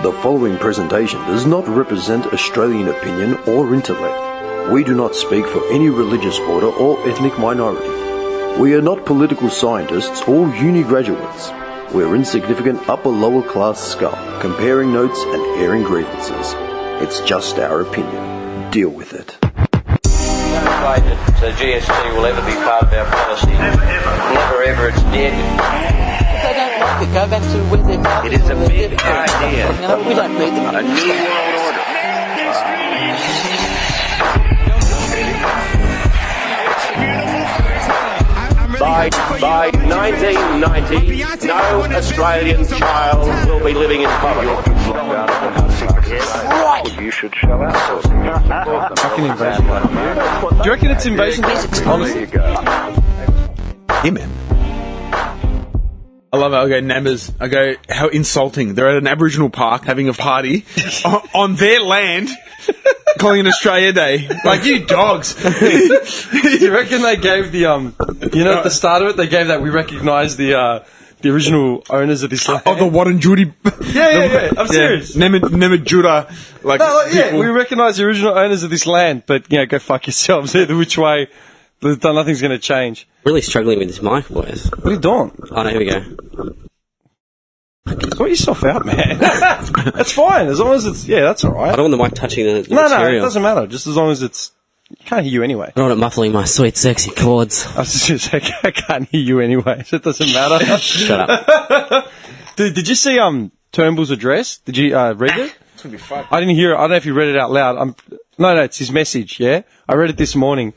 The following presentation does not represent Australian opinion or intellect. We do not speak for any religious order or ethnic minority. We are not political scientists or uni graduates. We're insignificant upper-lower class scum, comparing notes and airing grievances. It's just our opinion. Deal with it. No way that the GST will ever be part of our policy. Never ever. Never ever, it's dead. If they don't like it, go back to where they're from. It is a big idea. No, we don't need them. A new world order. By 1990, no Australian child will be living in poverty. Right. You should show us. Fucking invasion. Do you reckon it's invasion? Honestly. Yeah, man. I love it. I go, Nammers. I go, how insulting. They're at an Aboriginal park having a party on their land, calling it Australia Day. Like, you dogs. Do you reckon they gave the, at the start of it, they gave that we recognise the original owners of this land? Oh, the Warren Judy. Yeah. I'm serious. Nemajura. We recognise the original owners of this land, but, go fuck yourselves. Either which way, nothing's going to change. Really struggling with this mic, boys. What are you doing? Oh, no, here we go. Sort yourself out, man. That's fine, as long as it's... Yeah, that's all right. I don't want the mic touching the No, material. it doesn't matter. Just as long as it's... I can't hear you anyway. I don't want it muffling my sweet, sexy chords. I was just going to say, I can't hear you anyway, so it doesn't matter. Shut up. Dude, did you see Turnbull's address? Did you read it? It's going to be fun. I didn't hear it. I don't know if you read it out loud. No, it's his message, yeah? I read it this morning.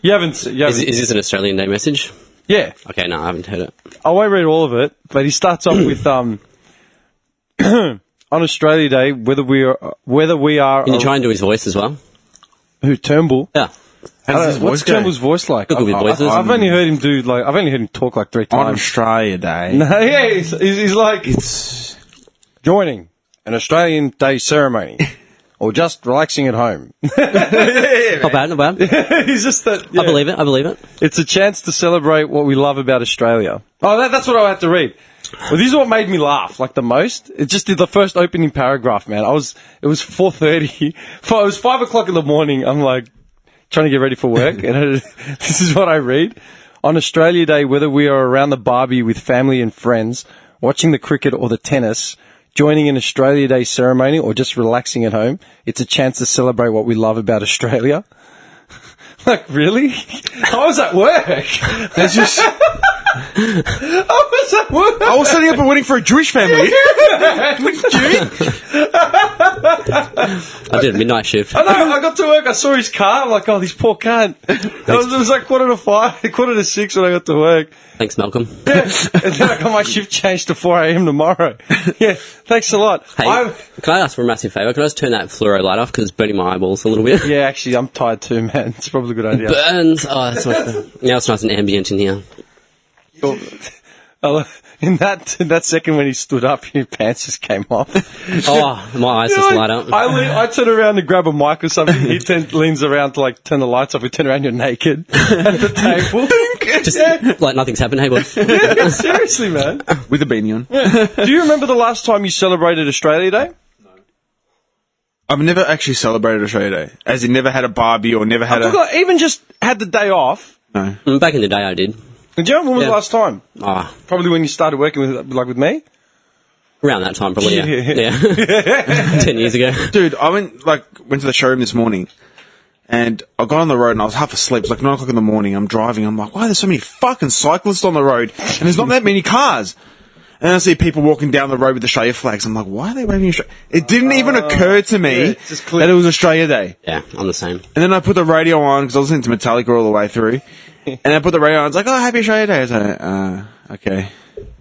You haven't... Is this an Australian Day message? Yeah. Okay, no, I haven't heard it. I won't read all of it, but he starts off with, on Australia Day, whether we are... Can you try and do his voice as well? Who, Turnbull? Yeah. How does his voice What's go? Turnbull's voice like? Look at his voices. I've only heard him talk like 3 On times. Australia Day. No, yeah, he's like... It's... Joining an Australian Day ceremony. Or just relaxing at home. Not bad, not bad. He's just that... Yeah. I believe it. It's a chance to celebrate what we love about Australia. Oh, that's what I had to read. Well, this is what made me laugh, like, the most. It just did the first opening paragraph, man. It was 4:30. It was 5 o'clock in the morning. I'm, like, trying to get ready for work. And this is what I read. On Australia Day, whether we are around the barbie with family and friends, watching the cricket or the tennis, joining an Australia Day ceremony, or just relaxing at home, it's a chance to celebrate what we love about Australia. Like, really? I was at work. That's just... I was at work. I was setting up a wedding for a Jewish family. I did a midnight shift. I know, I got to work, I saw his car, I'm like, oh, this poor cunt. It was like 6:45 when I got to work. Thanks, Malcolm. Yeah. And then I got my shift changed to 4 a.m. tomorrow. Yeah, thanks a lot. Hey, can I ask for a massive favour? Can I just turn that fluoro light off because it's burning my eyeballs a little bit? Yeah, actually, I'm tired too, man. It's probably a good idea. Burns. Oh, that's much better. Now it's nice and ambient in here. In that second when he stood up, your pants just came off. Oh, my eyes just light up. I turn around to grab a mic or something. He leans around to turn the lights off. We turn around, you're naked at the table. Just like nothing's happened, hey boys. Yeah, seriously, man. With a beanie on. Yeah. Do you remember the last time you celebrated Australia Day? I've never actually celebrated Australia Day. As in, never had a barbie or never had Even just had the day off. No. Back in the day, I did. Did you? When was the last time? Probably when you started working with me? Around that time, probably, yeah. Yeah. 10 years ago. Dude, I went to the showroom this morning, and I got on the road and I was half asleep. It's like 9 o'clock in the morning. I'm driving. I'm like, why are there so many fucking cyclists on the road? And there's not that many cars. And I see people walking down the road with Australia flags. I'm like, why are they waving Australia? It didn't even occur to me that it was Australia Day. Yeah, I'm the same. And then I put the radio on because I was listening to Metallica all the way through. And I put the radio on. It's like, oh, happy Australia Day. I was like, okay.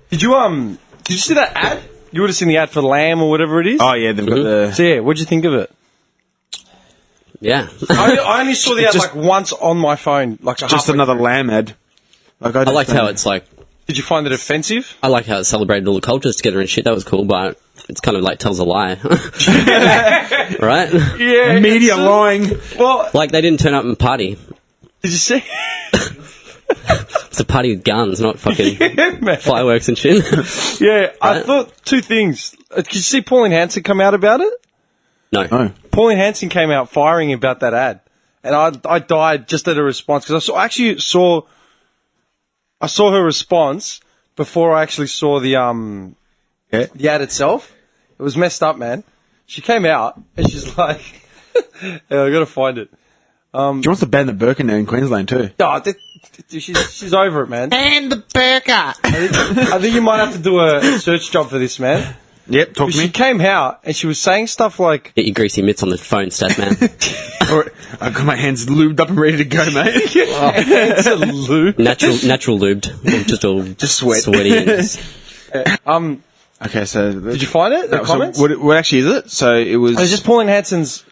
Did you see that ad? You would have seen the ad for Lamb or whatever it is. Oh yeah, they've got the. So yeah, what'd you think of it? Yeah. I only saw the ad once on my phone, Just another lamb ad. I liked how it's like. Did you find it offensive? I like how it celebrated all the cultures together and shit. That was cool, but it's kind of like tells a lie, right? Yeah. Media lying. Well, like they didn't turn up and party. did you see? It's a party with guns, not fucking man. fireworks and shit. Yeah, I Right? thought two things. Did you see Pauline Hanson come out about it? No. Oh. Pauline Hanson came out firing about that ad, and I died just at a response because I saw her response before I actually saw the ad itself. It was messed up, man. She came out and she's like, I gotta find it. She wants to ban the burqa now in Queensland too. Oh, she's over it, man. And the burqa. I think you might have to do a search job for this, man. Yep, talk to She me. came out and she was saying stuff like, Get your greasy mitts on the phone, stat man. All right, I've got my hands lubed up and ready to go, mate. it's a lube. Natural lubed. Just sweat. Sweaty. And Okay, so Did you find it? The so comments? what actually is it? So it was. It was just Pauline Hanson's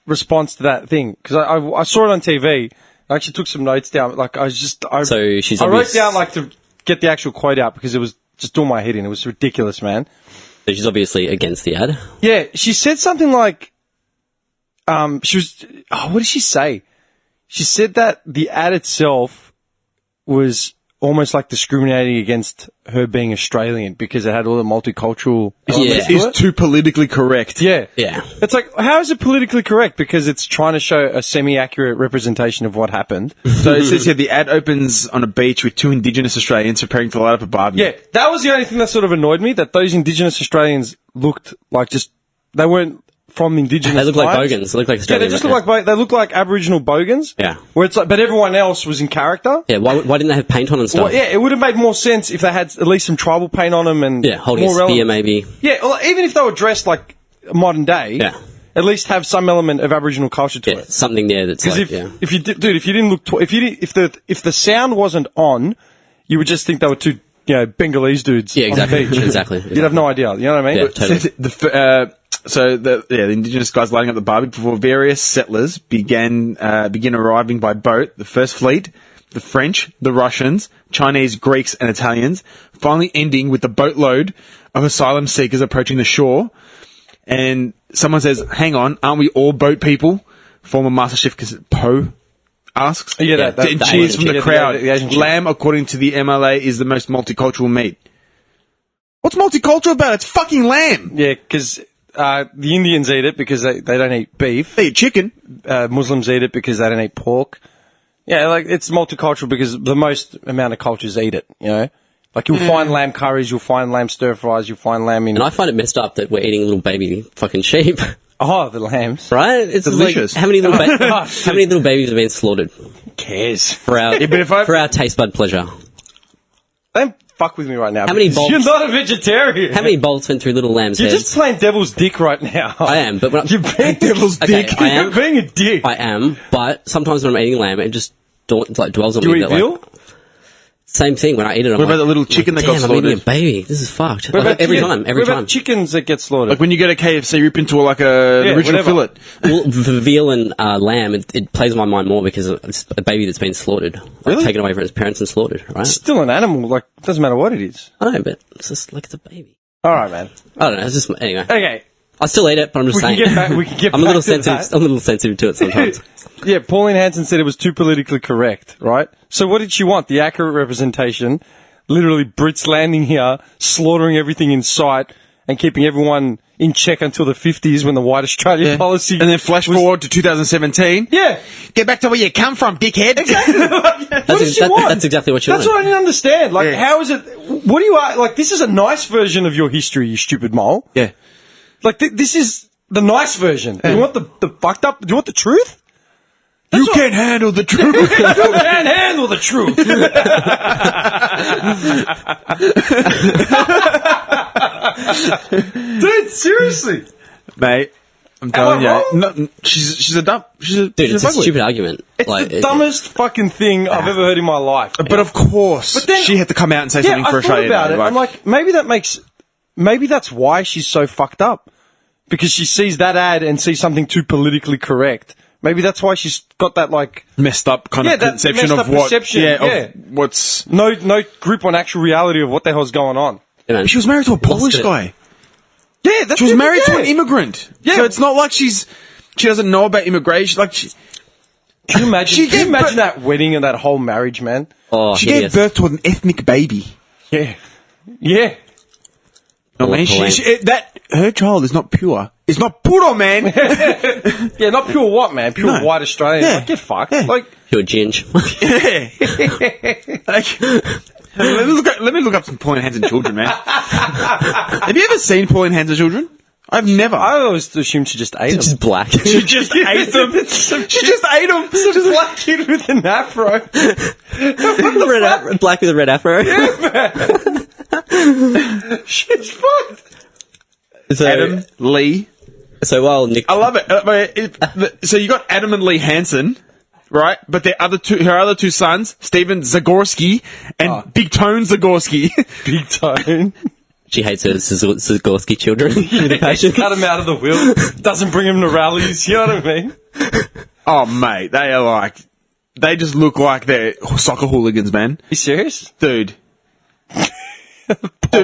response to that thing because I saw it on TV. I actually took some notes down. Like I So she's I wrote obvious- down like to get the actual quote out because it was just doing my head in. It was ridiculous, man. so she's obviously against the ad. Yeah, she said something like, she was. Oh, what did she say? She said that the ad itself was almost like discriminating against her being Australian because it had all the multicultural elements to is it. too politically correct. Yeah. Yeah. It's like, how is it politically correct? Because it's trying to show a semi-accurate representation of what happened. So it says here the ad opens on a beach with two Indigenous Australians preparing to light up a barbecue. Yeah, that was the only thing that sort of annoyed me, that those Indigenous Australians looked like they weren't from Indigenous They look like tribes. bogans. They look like Yeah, Australian. they just look like, they look like Aboriginal bogans. Yeah. Where it's like, but everyone else was in character. Yeah, why didn't they have paint on and stuff? Well, yeah, it would have made more sense if they had at least some tribal paint on them and Yeah, holding a more spear relevant. maybe. Yeah, well, even if they were dressed like modern day, Yeah. at least have some element of Aboriginal culture to Yeah, it. something there that's Because like, if you didn't look, if the sound wasn't on, you would just think they were two, Bengalese dudes. Yeah, exactly. On the beach. Exactly. You'd have no idea. You know what I mean? Yeah, totally. The Indigenous guys lighting up the barbecue before various settlers begin arriving by boat. The first fleet, the French, the Russians, Chinese, Greeks, and Italians, finally ending with the boatload of asylum seekers approaching the shore. And someone says, "Hang on, aren't we all boat people?" Former MasterChef Poe asks. Yeah, that And the cheers Asian from the chick. crowd. The Asian chick. Lamb, according to the MLA, is the most multicultural meat. What's multicultural about? It's fucking lamb. Yeah, because the Indians eat it because they don't eat beef. They eat chicken. Muslims eat it because they don't eat pork. Yeah, like it's multicultural because the most amount of cultures eat it. Like you'll find lamb curries, you'll find lamb stir fries, you'll find lamb in. And I find it messed up that we're eating little baby fucking sheep. Oh, the lambs. Right? It's Delicious. Like, how many little babies have been slaughtered Who cares? for our but if I- for our taste bud pleasure? Don't fuck with me right now. How many because bulbs- You're not a vegetarian. How many bolts went through little lambs' You're heads? just playing devil's dick right now. I am, but when You're being devil's Okay, dick. I am. You're being a dick. I am, but sometimes when I'm eating lamb, it just dwells on Do me. you eat that, veal? Like, same thing when I eat it. I'm What about like, the little chicken that got damn, I'm eating a slaughtered? baby. This is fucked. What Like, about every chicken? time, every What time. about chickens that get slaughtered? Like when you go to KFC, rip into like a Yeah, original whatever. fillet. Well, the veal and lamb, it plays on my mind more because it's a baby that's been slaughtered, like, Really? taken away from its parents and slaughtered. Right? It's still an animal. Like, it doesn't matter what it is. I know, but it's just like it's a baby. All right, man. I don't know. It's just anyway. Okay. I still eat it, but I'm just We can saying. get back- we can get I'm a little back to sensitive. that. I'm a little sensitive to it sometimes. Yeah, Pauline Hanson said it was too politically correct, right? So what did she want? The accurate representation. Literally Brits landing here, slaughtering everything in sight, and keeping everyone in check until the 50s when the White Australia policy... And then flash forward to 2017. Yeah. Get back to where you come from, dickhead. Exactly. What does she want? That's exactly what she That's wanted. what I didn't understand. Like, Yeah. how is it... What do you... Like, this is a nice version of your history, you stupid mole. Yeah. Like, this is the nice version. You want the fucked up... Do you want the truth? You can't handle the truth. You can't handle the truth. Dude, seriously. Mate, I'm telling I you. wrong? No, she's a dumb... Dude, she's it's a ugly. stupid argument. It's the dumbest fucking thing I've ever heard in my life. But of course, But then- she had to come out and say Yeah, something I for thought Australia. about Day, it. like- I'm like, maybe that's why she's so fucked up. Because she sees that ad and sees something too politically correct. Maybe that's why she's got that, like, messed up kind Yeah, of that conception messed of up what... perception, yeah. of what's... no grip on actual reality of what the hell's going on. You know, She was married to a Polish it. guy. Yeah, that's She was it, married to yeah. an immigrant. Yeah. So it's not like she doesn't know about immigration. Like, Can you imagine, She can you gave imagine birth- that wedding and that whole marriage, man? Oh, She hideous. gave birth to an ethnic baby. Yeah. Yeah. No, man, her child is not pure. It's not puro, man. Yeah, not pure what, man? Pure No. white Australian. Yeah. Like, get fucked. Yeah. Like, Pure ginge. Let me look up some Pauline Hanson children, man. Have you ever seen Pauline Hanson children? I've never. I always assumed she just ate them. Just black. She just ate them. She just ate them. Some black kid with an afro. Black with a red afro. She's fucked. So, Adam Lee. So while Nick, I love it. So you got Adam and Lee Hansen, right? But her other two sons, Steven Zagorski and Big Tone Zagorski. Big tone. she hates her Zagorski children. With a passion. Cut him out of the will. Doesn't bring him to rallies. You know what I mean? Oh, mate, they just look like they're soccer hooligans, man. You serious? Dude,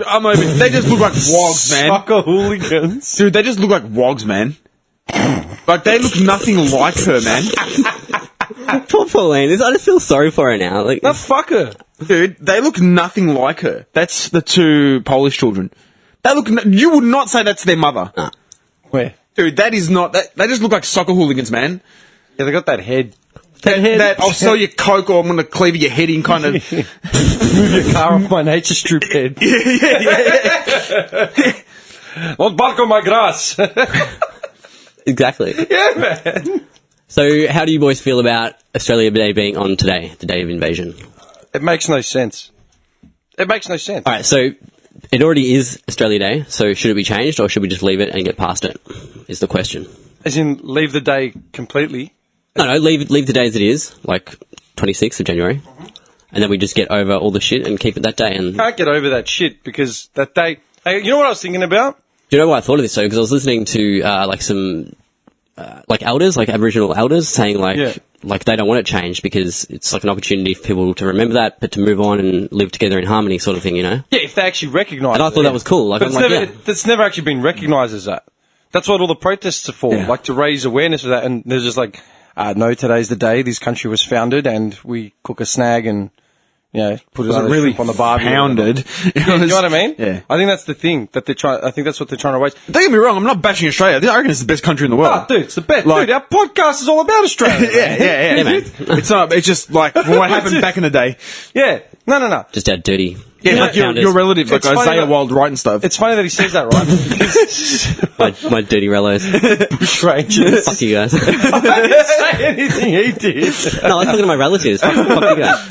I'm over. They just look like wogs, man. Soccer hooligans. Dude, they just look like wogs, man. Like, they look nothing like her, man. Poor Pauline. I just feel sorry for her now. Like, No, fuck her. Dude, they look nothing like her. That's the two Polish children. You would not say that's their mother. Where? Dude, that is not. They just look like soccer hooligans, man. Yeah, they got that head. That I'll sell you coke or I'm going to cleave your head in kind of. Move your car off my nature strip head. Don't bark on my grass. exactly. Yeah, man. So how do you boys feel about Australia Day being on today, the day of invasion? It makes no sense. It makes no sense. All right, so it already is Australia Day, so should it be changed or should we just leave it and get past it, is the question. As in, leave the day completely. No, leave the day as it is, like 26th of January, and then we just get over all the shit and keep it that day. And Can't get over that shit because that day. Hey, you know what I was thinking about? do you know why I thought of this though? Because I was listening to like some like elders, like Aboriginal elders, saying like they don't want it changed because it's like an opportunity for people to remember that, but to move on and live together in harmony, sort of thing, you know. Yeah, if they actually recognise. And I thought that was cool. Like, But I'm it's never actually been recognised as that. That's what all the protests are for, like to raise awareness of that. And they're just like, no, today's the day this country was founded, and we cook a snag and put another shrimp on the barbie. Founded. You know what I mean? Yeah. I think that's the thing that they're trying. I think that's what they're trying to raise. Don't get me wrong, I'm not bashing Australia. I reckon it's the best country in the world. Oh, dude, it's the best. Like- Dude, our podcast is all about Australia. yeah, man. It's not. It's just like what happened back in the day. Yeah. No. just our dirty. Yeah, like your relatives, like It's funny Isaiah that- Wilde Wright and stuff. It's funny that he says that, right? my dirty rellos. Bush Rangers. Fuck you guys. I didn't say anything he did. No, I'm talking to my relatives. Fuck you guys.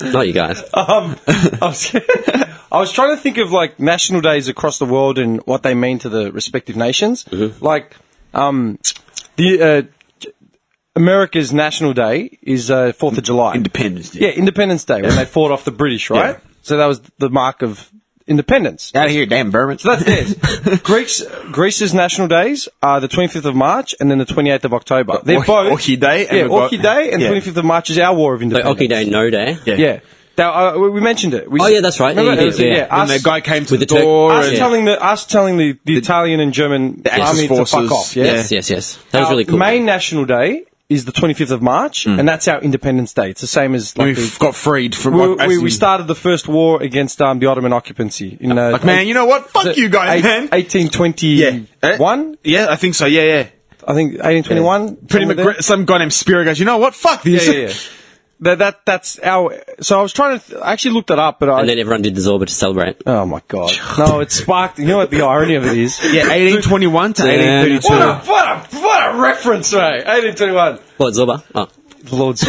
Not you guys. I was trying to think of like national days across the world and what they mean to the respective nations. Mm-hmm. Like, America's National Day is 4th of July. Independence Day. Yeah, Independence Day when they fought off the British, right? Yeah. So that was the mark of independence. Out of here, damn vermin. So that's theirs. Greece's national days are the 25th of March and then the 28th of October. They're both. Orchid Day. And Yeah, we've got- Orchid Day and yeah. 25th of March is our War of Like Independence. Oki Day, no day. Yeah. Now, we mentioned it. Oh, yeah, that's right. Yeah, Remember? you did, yeah. And us, the guy came to With the the Turk- door. us and- telling the Italian and German Axis army to forces. fuck off. Yeah? Yes. That was Our really cool. main national day is the 25th of March, and that's our Independence Day. It's the same as like we got freed from. we started the first war against the Ottoman occupancy in Like, man, you know what? Fuck you guys, man. 1821. Yeah, I think so. Yeah. I think 1821. Pretty much. Some guy named Spiro goes, you know what? Fuck this. Yeah. That's our. So I was trying to. I actually looked it up, but and then everyone did the Zorba to celebrate. oh my god, no! It sparked. You know what the irony of it is? Yeah, 1821 to 1832. What a reference, mate! 1821. What, Zorba? Oh. Lord's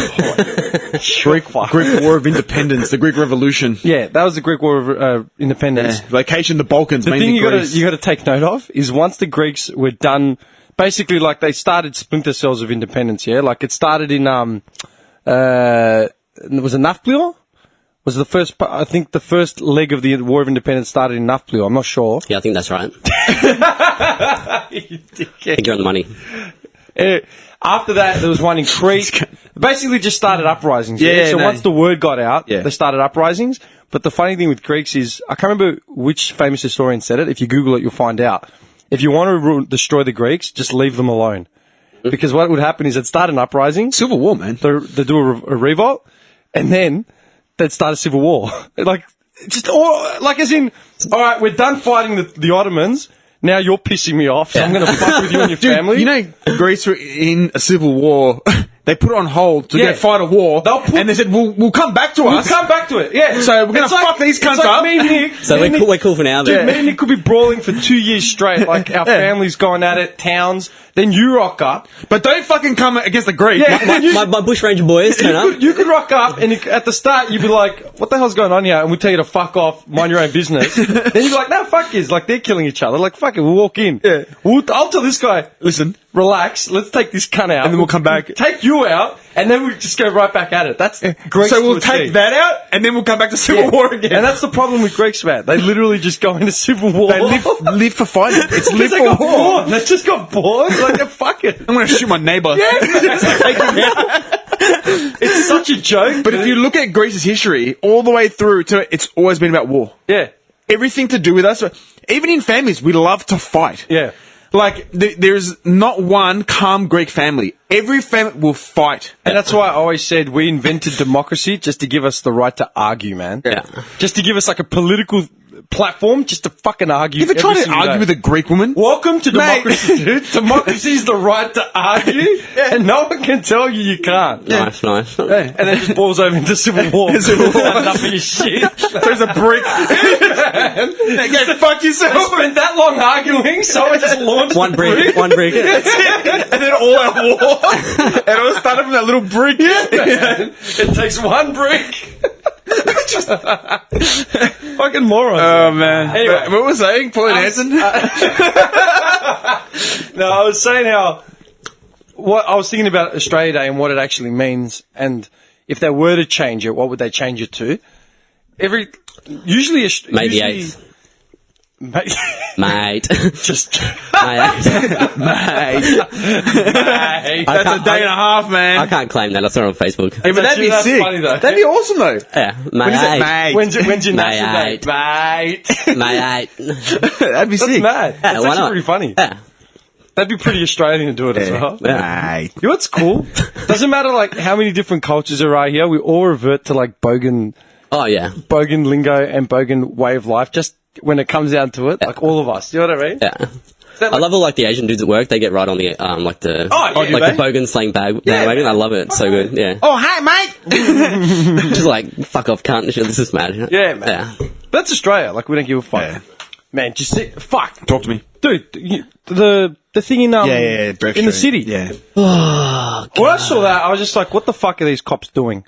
Greek War of Independence, the Greek Revolution. Yeah, that was the Greek War of Independence. Yeah. Location, the Balkans, The mainly thing you Greece. got to take note of is once the Greeks were done, basically like they started splinter cells of independence. Yeah, like it started in was it Nafplio? Was the first? I think the first leg of the War of Independence started in Nafplio. I'm not sure. Yeah, I think that's right. You dickhead. I think you're on the money. After that, there was one in Crete. Basically, just started uprisings. Yeah, So no. once the word got out, Yeah. they started uprisings. But the funny thing with Greeks is, I can't remember which famous historian said it. If you Google it, you'll find out. If you want to destroy the Greeks, just leave them alone. Because what would happen is they'd start an uprising. Civil War, man. They do a revolt, and then they'd start a civil war. Like, just, as in, alright, we're done fighting the Ottomans, now you're pissing me off, so I'm gonna fuck with you and your family. You know, Greece were in a civil war. They put it on hold to go fight a war, and they said, we'll come back to us. We'll come back to it, yeah. So we're going to fuck these cunts up. Me and Nick, So we're cool for now, dude, me and Nick could be brawling for 2 years straight, like our families going at it, towns, then you rock up. But don't fucking come against the Greek. My Bushranger boys turn up. You could rock up, and at the start you'd be like, what the hell's going on here? And we'd tell you to fuck off, mind your own business. Then you'd be like, no, fuck yous. Like, they're killing each other. Like, fuck it, we'll walk in. Yeah. I'll tell this guy, listen, relax, let's take this cunt out. And then we'll come back. Take you out, and then we'll just go right back at it. That's Greeks. So we'll take that out, and then we'll come back to civil war again. And that's the problem with Greeks, man. They literally just go into civil war. They live for fighting. It's live they for got war. bored. They just got bored. Like, fuck it. I'm going to shoot my neighbour. Yeah, it's such a joke. But if you look at Greece's history, all the way through to it, it's always been about war. Yeah. Everything to do with us. Even in families, we love to fight. Yeah. Like, there's not one calm Greek family. Every family will fight. And that's why I always said we invented democracy just to give us the right to argue, man. Yeah. Just to give us like a political platform just to fucking argue. You ever tried every to single argue day. with a Greek woman? Welcome to democracy, dude. Democracy is the right to argue, and no one can tell you can't. Nice. And then just balls over into civil war. Enough of your shit. There's a brick. Go fuck yourself. We spent that long arguing, so I just launched One the brick. And And then all out war. And it all started from that little brick. Man. It takes one brick. Fucking morons. Oh, man. Anyway. What was I saying? Pauline Hanson? No, I was saying what I was thinking about Australia Day and what it actually means, and if they were to change it, what would they change it to? Usually May the 8th. Mate. Just Mate. That's a day and a half, man. I can't claim that. I saw it on Facebook. Hey, but that'd be that's sick. funny, though. That'd be awesome, though. Yeah. When is it? Mate. When's your national day? Mate. Mate. Mate. That'd be That's sick. mad. That's why actually not? pretty funny. Yeah. That'd be pretty Australian to do it as well. Mate. You know what's cool? Doesn't matter like how many different cultures there are here. We all revert to like bogan lingo and bogan way of life. Just when it comes down to it, like all of us. You know what I mean? Yeah. I love all like the Asian dudes at work. They get right on the the bogan slang bandwagon. I love it. It's so good. Yeah. Oh, hi, mate. Just like fuck off, cunt. This is mad. Yeah, man. Yeah. But that's Australia. Like we don't give a fuck. Yeah. Man, just fuck, Talk to me. dude. The thing in Bourke in the Street. city. Yeah. When I saw that, I was just like, what the fuck are these cops doing?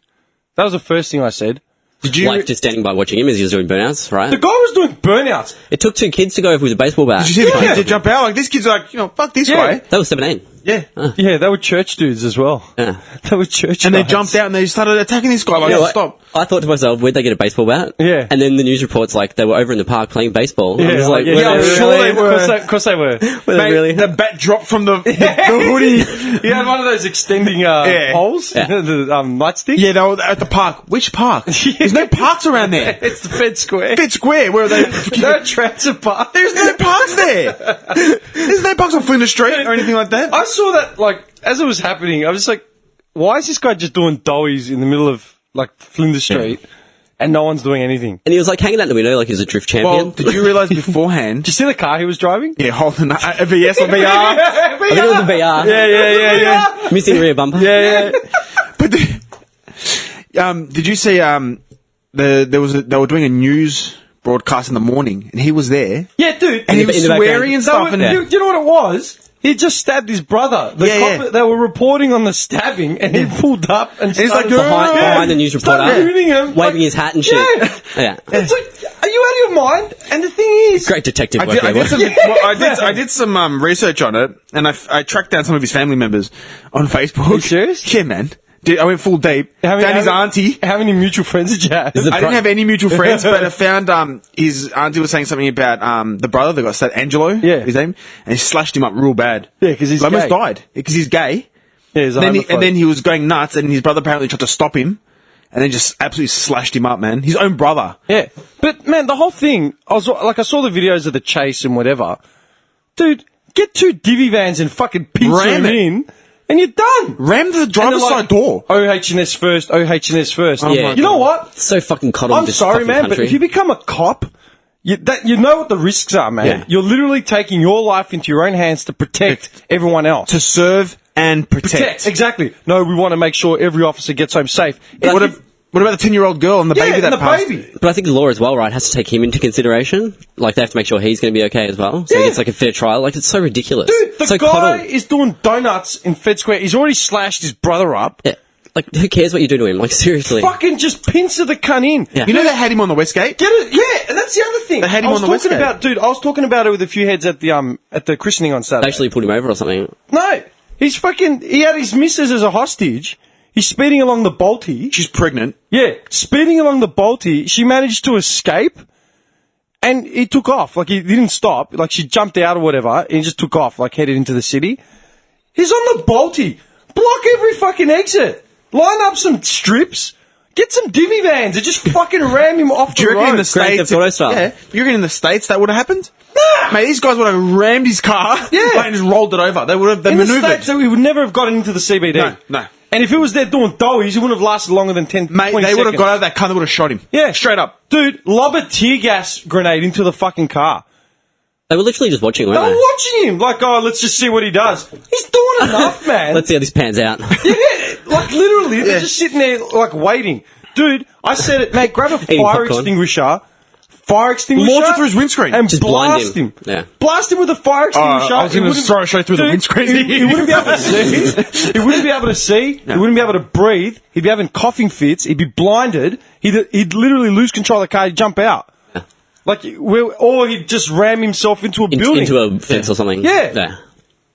That was the first thing I said. Did you? Like just standing by watching him as he was doing burnouts, right? The guy was doing burnouts. It took 2 kids to go over with a baseball bat. Did you see the kids that jump out? Like, this kid's like, fuck this guy. That was 17. Yeah. Yeah, they were church dudes as well. Yeah. They were church And they guys. jumped out and they started attacking this guy. Like, You know what? stop. I thought to myself, where'd they get a baseball bat? Yeah. And then the news reports like they were over in the park playing baseball. Yeah, I was like, yeah, were I'm they sure really? they were. Of course they were. Were they Mate, really? the bat dropped from the hoodie. You had one of those extending poles, Yeah. the nightstick. Yeah, they were at the park. Which park? There's no parks around there. It's the Fed Square. Fed Square, where are they? No transit park. There's no parks there. There's no parks on Flinders Street or anything like that. I saw that, like, as it was happening, I was like, why is this guy just doing doughies in the middle of, like, Flinders Street and no one's doing anything? And he was like hanging out in the window like he was a drift champion. Well, did you realise beforehand? Did you see the car he was driving? Yeah, holding a VS or VR. I think it was a VR. Yeah. Missing rear bumper. Yeah. But did you see they were doing a news broadcast in the morning and he was there? Yeah, dude. And he In was the background. swearing and stuff. Do you know what it was? He just stabbed his brother. They were reporting on the stabbing, and he pulled up and he's started like, Behind the news reporter, started hooting him, waving his hat and shit. Yeah. It's like, are you out of your mind? And the thing is, Great detective work. I did some research on it, and I tracked down some of his family members on Facebook. Are you serious? Yeah, man. Dude, I went full deep. Found his auntie. How many mutual friends did you have? I didn't have any mutual friends, but I found his auntie was saying something about the brother that got stabbed, Angelo, his name, and he slashed him up real bad. Yeah, because he's almost gay. died because he's gay. Yeah, he's And then he was going nuts, and his brother apparently tried to stop him, and then just absolutely slashed him up, man. His own brother. Yeah, but man, the whole thing. I saw the videos of the chase and whatever. Dude, get 2 divvy vans and fucking pincer him Ram it. in. and you're done. Ram the driver's side door. OH&S first, OH&S first. Yeah. You know what? So fucking coddled. I'm this sorry, fucking man, country. but if you become a cop, you know what the risks are, man. Yeah. You're literally taking your life into your own hands to protect everyone else. To serve and protect. Exactly. No, we want to make sure every officer gets home safe. What about the 10-year-old girl and the baby that and the passed? baby. But I think the law as well, right, has to take him into consideration. Like, they have to make sure he's going to be okay as well. So he gets, like, a fair trial. Like, it's so ridiculous. Dude, the so guy coddled. is doing donuts in Fed Square. He's already slashed his brother up. Yeah. Like, who cares what you do to him? Like, seriously. Fucking just pincer the cunt in. Yeah. You know they had him on the Westgate? Get it? Yeah, and that's the other thing. They had him I was on the talking Westgate. about, dude. I was talking about it with a few heads at the christening on They Saturday. actually pulled him over or something. No, he had his missus as a hostage. He's speeding along the Balti. She's pregnant. Yeah, speeding along the Balti. She managed to escape, and he took off. Like, he didn't stop. Like, she jumped out or whatever, and he just took off, like, headed into the city. He's on the Balti. Block every fucking exit. Line up some strips. Get some divvy vans and just fucking ram him off Do the you reckon road. in the Grand States... Theft Auto style. Yeah. You reckon in the States that would have happened? Nah. Mate, these guys would have rammed his car and just rolled it over. They would have In the manoeuvred. States, we would never have gotten into the CBD. No. And if it was there doing doughies, it wouldn't have lasted longer than 10, Mate, 20 they would have seconds. got out of that car, they would have shot him. Yeah. Straight up. Dude, lob a tear gas grenade into the fucking car. They were literally just watching, They weren't were they? watching him. Like, oh, let's just see what he does. He's doing enough, man. Let's see how this pans out. Yeah, like literally, they're just sitting there, like, waiting. Dude, I said it, mate, grab a Eating fire popcorn. extinguisher. Launch it through his windscreen. And Just blind blast him. him. Yeah. Blast him with a fire extinguisher. I was going He to wouldn't- throw it straight through the Dude, windscreen. He wouldn't be able to see. He wouldn't be able to see. He wouldn't be able to breathe. He'd be having coughing fits. He'd be blinded. He'd literally lose control of the car. He'd jump out. Like, or he'd just ram himself into a building. Into a fence or something. Yeah. Yeah.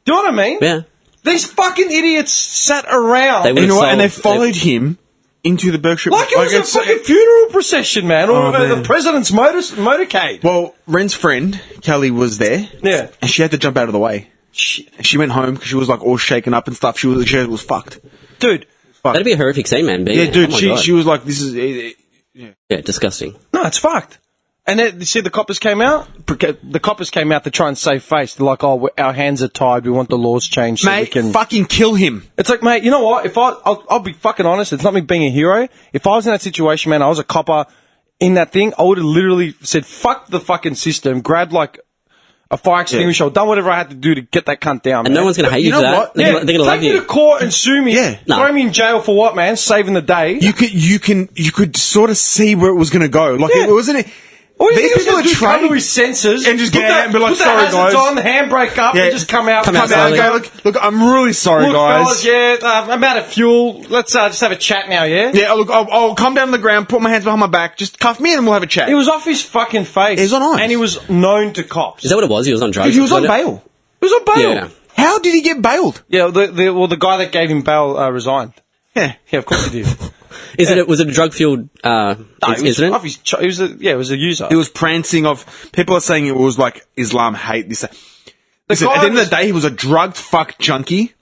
Do you know what I mean? Yeah. These fucking idiots sat around. They would- You know what? And they So- followed him into the Bourke Street. like it was a fucking funeral procession, man. Or the president's motorcade. Well, Ren's friend, Kelly, was there. Yeah. And she had to jump out of the way. She went home because she was like all shaken up and stuff. She was fucked. Dude. That'd be a horrific scene, man. Yeah, dude, Oh my God. she was like, this is... Yeah, disgusting. No, it's fucked. And then, you see, the coppers came out. The coppers came out to try and save face. They're like, "Oh, our hands are tied. We want the laws changed so we Mate, can." fucking kill him. It's like, mate, you know what? If I'll be fucking honest. It's not me being a hero. If I was in that situation, man, I was a copper in that thing. I would have literally said, "Fuck the fucking system." Grabbed like a fire extinguisher. Or done whatever I had to do to get that cunt down. And man. no one's going to hate you You for know that. what? They're Yeah, going to love take me you. to court and sue me. Yeah. No. Throw me in jail for what, man? Saving the day. You could sort of see where it was going to go. Like, Yeah. it wasn't it. All you These think people are is come to trained. his senses And just put get out and be like, put the "Sorry, hazards guys." on, the handbrake up, Yeah. and just come out. Come out Come out and slowly. go, look, I'm really sorry, Look, guys. fellas, yeah, I'm out of fuel. Let's just have a chat now, yeah? Yeah, look, I'll come down to the ground, put my hands behind my back, just cuff me and we'll have a chat. He was off his fucking face. He was on ice. And he was known to cops. Is that what it was? He was on drugs? He was on it- bail. He was on bail. Yeah. How did he get bailed? Yeah, the guy that gave him bail resigned. Yeah. Yeah, of course he did. Was it a drug-fueled incident? Off his it was a user. It was prancing of... People are saying it was like Islam hate. Listen, at the guy end of was- the day, he was a drugged fuck junkie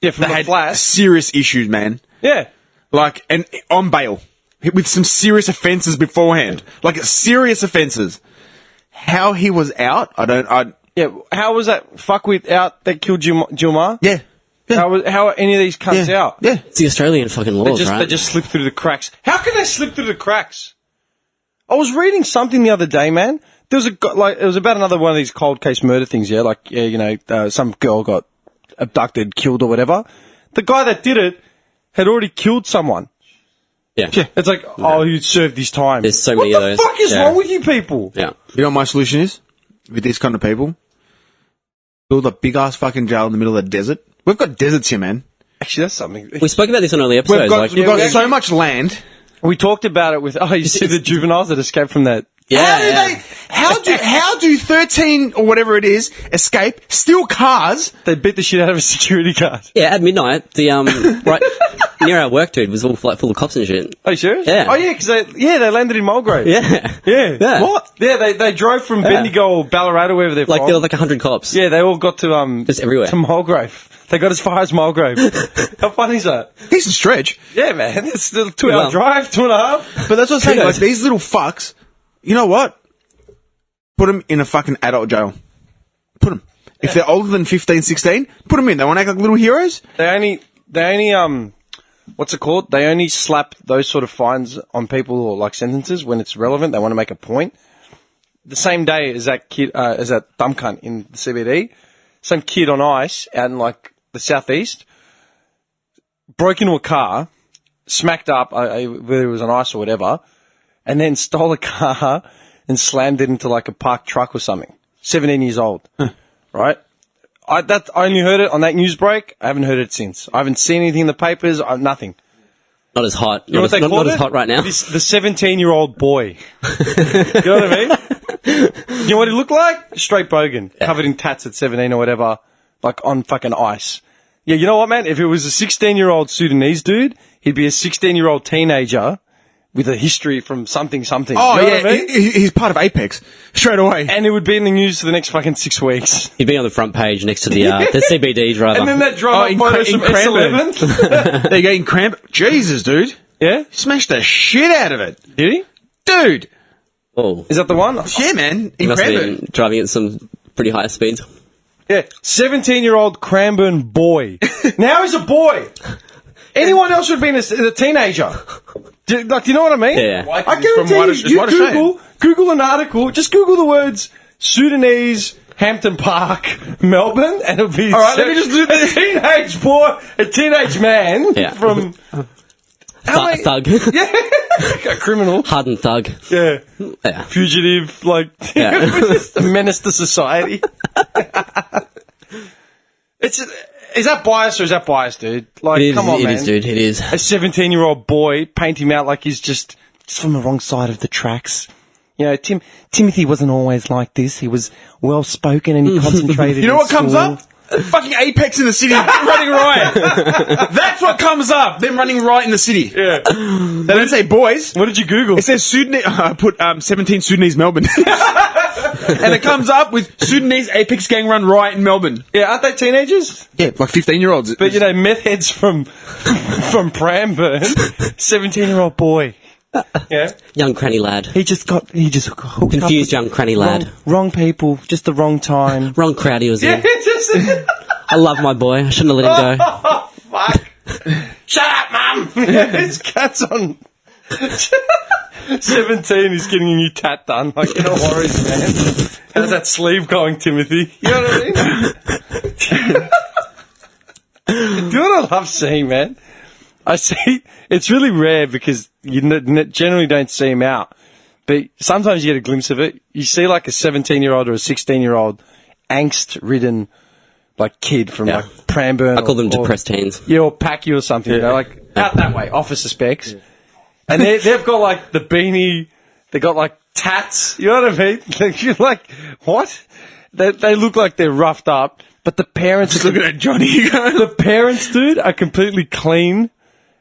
yeah, from that the had flash. serious issues, man. Yeah. Like, and on bail. With some serious offences beforehand. Like, serious offences. How he was out, Yeah, how was that fuckwit out that killed Gilmar? Yeah. How are any of these cunts Yeah. out? Yeah. It's the Australian fucking laws, right? They just slip through the cracks. How can they slip through the cracks? I was reading something the other day, man. There was it was about another one of these cold case murder things, yeah? Like, yeah, you know, some girl got abducted, killed or whatever. The guy that did it had already killed someone. Yeah. It's like, oh, he served his time. There's so many what of the those. fuck is Yeah. wrong with you people? Yeah. You know what my solution is? With these kind of people? Build a big-ass fucking jail in the middle of the desert. We've got deserts here, man. Actually, that's something. We spoke about this on early episodes. We've got we so actually- much land. We talked about it with, you see the juveniles that escaped from that. How do 13 or whatever it is escape, steal cars? They beat the shit out of a security guard. Yeah, at midnight, the right near our work, dude, was all like full of cops and shit. Are you serious? Yeah. Oh, yeah, because they landed in Mulgrave. Yeah. Yeah. Yeah. What? Yeah, they drove from Bendigo or Ballarat or wherever they're Like from. there were like 100 cops. Yeah, they all got to Just everywhere. to Mulgrave. They got as far as Mulgrave. How funny is that? Decent stretch. Yeah, man. It's still a 2 hour Well- drive, 2.5. But that's what I'm saying. Who Like, knows? these little fucks, you know what? Put them in a fucking adult jail. Put them. If they're older than 15, 16, put them in. They want to act like little heroes. They only, what's it called? They only slap those sort of fines on people or like sentences when it's relevant. They want to make a point. The same day as that kid, as that dumb cunt in the CBD, some kid on ice out in like the southeast broke into a car, smacked up, whether it was on ice or whatever, and then stole a car and slammed it into like a parked truck or something. 17 years old, right? I only heard it on that news break. I haven't heard it since. I haven't seen anything in the papers. Nothing. Not as hot. You know what they call not it? as hot right now. The 17-year-old boy. You know what I mean? You know what he looked like? Straight bogan, covered in tats at 17 or whatever, like on fucking ice. Yeah, you know what, man? If it was a 16-year-old Sudanese dude, he'd be a 16-year-old teenager with a history from something. Oh, you know yeah, what I mean? he's part of Apex straight away. And it would be in the news for the next fucking 6 weeks. He'd be on the front page next to the CBD driver. And then that drove up photos from S11. There you go, in Cranbourne. Jesus, dude. Yeah? Smashed the shit out of it. Did he? Dude. Oh, Is that the one? Yeah, man. he In must have Cranbourne. been driving at some pretty high speeds. Yeah. 17-year-old Cranbourne boy. Now he's a boy. Anyone else would have been a teenager. Do you know what I mean? Yeah. I guarantee you Google an article, just Google the words Sudanese, Hampton Park, Melbourne, and it'll be All right, let me just do a teenage boy, a teenage man Yeah. from... Thug. Yeah, a criminal. Hardened thug. Yeah. Yeah. Fugitive, like, Yeah. just a menace to society. Is that bias or is that bias, dude? Like, It is, come on, man. It is, dude. It is. A 17-year-old boy, paint him out like he's just from the wrong side of the tracks. You know, Timothy wasn't always like this. He was well-spoken and he concentrated. You know in what comes school. up? Fucking Apex in the city running riot. That's what comes up. Them running riot in the city. Yeah. They don't say boys. What did you Google? It says Sudanese. I put 17 Sudanese Melbourne. And it comes up with Sudanese Apex gang run riot in Melbourne. Yeah, aren't they teenagers? Yeah, like 15-year-olds. But, you know, meth heads from Pramburn, 17-year-old boy. Yeah. Young cranny lad. He just hooked Confused young cranny lad. Wrong people, just the wrong time. Wrong crowd he was Yeah, in. just... I love my boy. I shouldn't have let him go. Oh, fuck. Shut up, Mum! His cat's on... 17, he's getting a new tat done. Like, no worries, man. How's that sleeve going, Timothy? You know what I mean? Do you know what I love seeing, man? I see, it's really rare because you generally don't see him out. But sometimes you get a glimpse of it. You see like a 17-year-old or a 16-year-old angst-ridden like kid from like Pramburn. I call them depressed teens. Yeah, or Packy or something. You know, like out that way, officer specs. Yeah. And they've got like the beanie, they got like tats. You know what I mean? You're like, what? They look like they're roughed up, but the parents. Just looking at Johnny. The parents, dude, are completely clean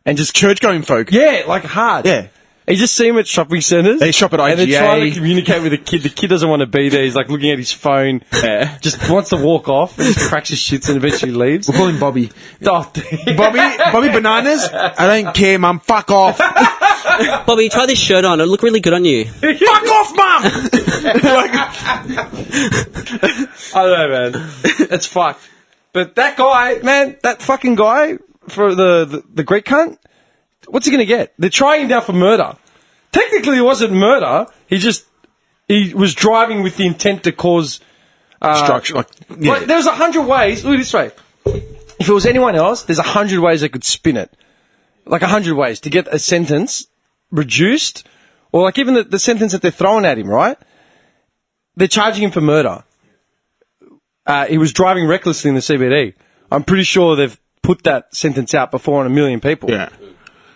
and just church-going folk. Yeah, like hard. Yeah. You just see him at shopping centres. They shop at IGA. And they're trying to communicate with the kid. The kid doesn't want to be there. He's like looking at his phone. Yeah. Just wants to walk off and just cracks his shits and eventually leaves. We'll call him Bobby. Oh, Bobby Bananas? I don't care, Mum. Fuck off. Bobby, try this shirt on. It'll look really good on you. Fuck off, Mum! I don't know, man. It's fucked. But that guy, man, that fucking guy for the Greek cunt, what's he going to get? They're trying him down for murder. Technically, it wasn't murder. He was driving with the intent to cause destruction. Like there's 100 ways. Look at this way. If it was anyone else, there's 100 ways they could spin it. Like 100 ways to get a sentence reduced, or like even the sentence that they're throwing at him, right? They're charging him for murder. He was driving recklessly in the CBD. I'm pretty sure they've put that sentence out before on 1 million people. Yeah.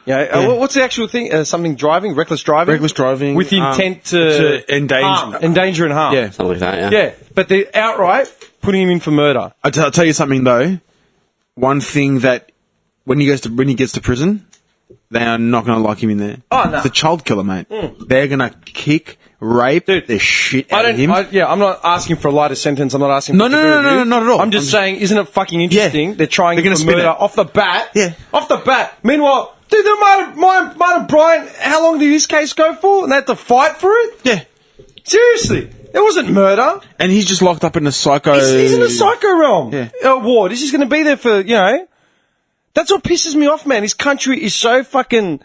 Yeah. What's the actual thing? Something driving? Reckless driving? Reckless driving. With the intent to endanger and harm. Yeah. Something like that, yeah. Yeah. But they're outright putting him in for murder. I'll tell you something, though. One thing that when he gets to prison, they are not going to like him in there. Oh, no. It's a child killer, mate. They're going to kick, rape the shit out of him. I'm not asking for a lighter sentence. I'm not asking for No, not at all. I'm just saying, isn't it fucking interesting? Yeah. They're trying They're to gonna for spin murder it. off the bat. Yeah. Off the bat. Meanwhile, dude, Martin Bryant, how long did his case go for? And they had to fight for it? Yeah. Seriously. It wasn't murder. And he's just locked up in a psycho... He's in the psycho realm. Yeah. Ward. He's just going to be there for, you know... That's what pisses me off, man. This country is so fucking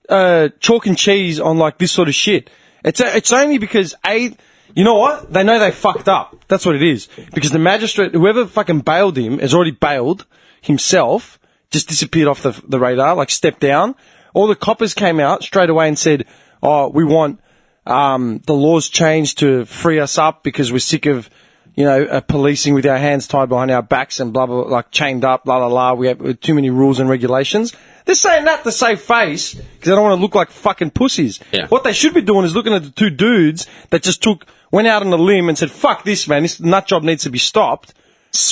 chalk and cheese on, like, this sort of shit. It's only because, you know what? They know they fucked up. That's what it is. Because the magistrate, whoever fucking bailed him, has already bailed himself, just disappeared off the radar, like stepped down. All the coppers came out straight away and said, oh, we want the laws changed to free us up because we're sick of, you know, policing with our hands tied behind our backs and blah, blah, blah, like chained up, blah, blah, blah. We have too many rules and regulations. They're saying that to save face because they don't want to look like fucking pussies. Yeah. What they should be doing is looking at the two dudes that just went out on a limb and said, fuck this, man. This nut job needs to be stopped.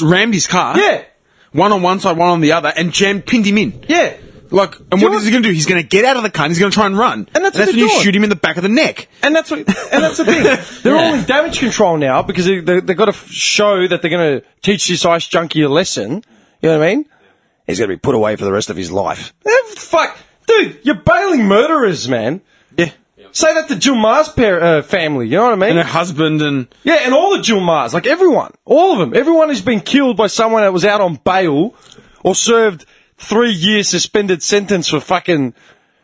Rammed his car. Yeah. One on one side, one on the other, and pinned him in. Yeah. Like, and what is he going to do? He's going to get out of the car and he's going to try and run. And that's what when they're you doing. shoot him in the back of the neck. And that's the thing. They're all in damage control now because they've got to show that they're going to teach this ice junkie a lesson. You know what I mean? He's going to be put away for the rest of his life. Fuck. Dude, you're bailing murderers, man. Yeah. Say that to Jill Ma's family, you know what I mean? And her husband and... Yeah, and all the Jill Mars, like everyone. All of them. Everyone who's been killed by someone that was out on bail or served 3-year suspended sentence for fucking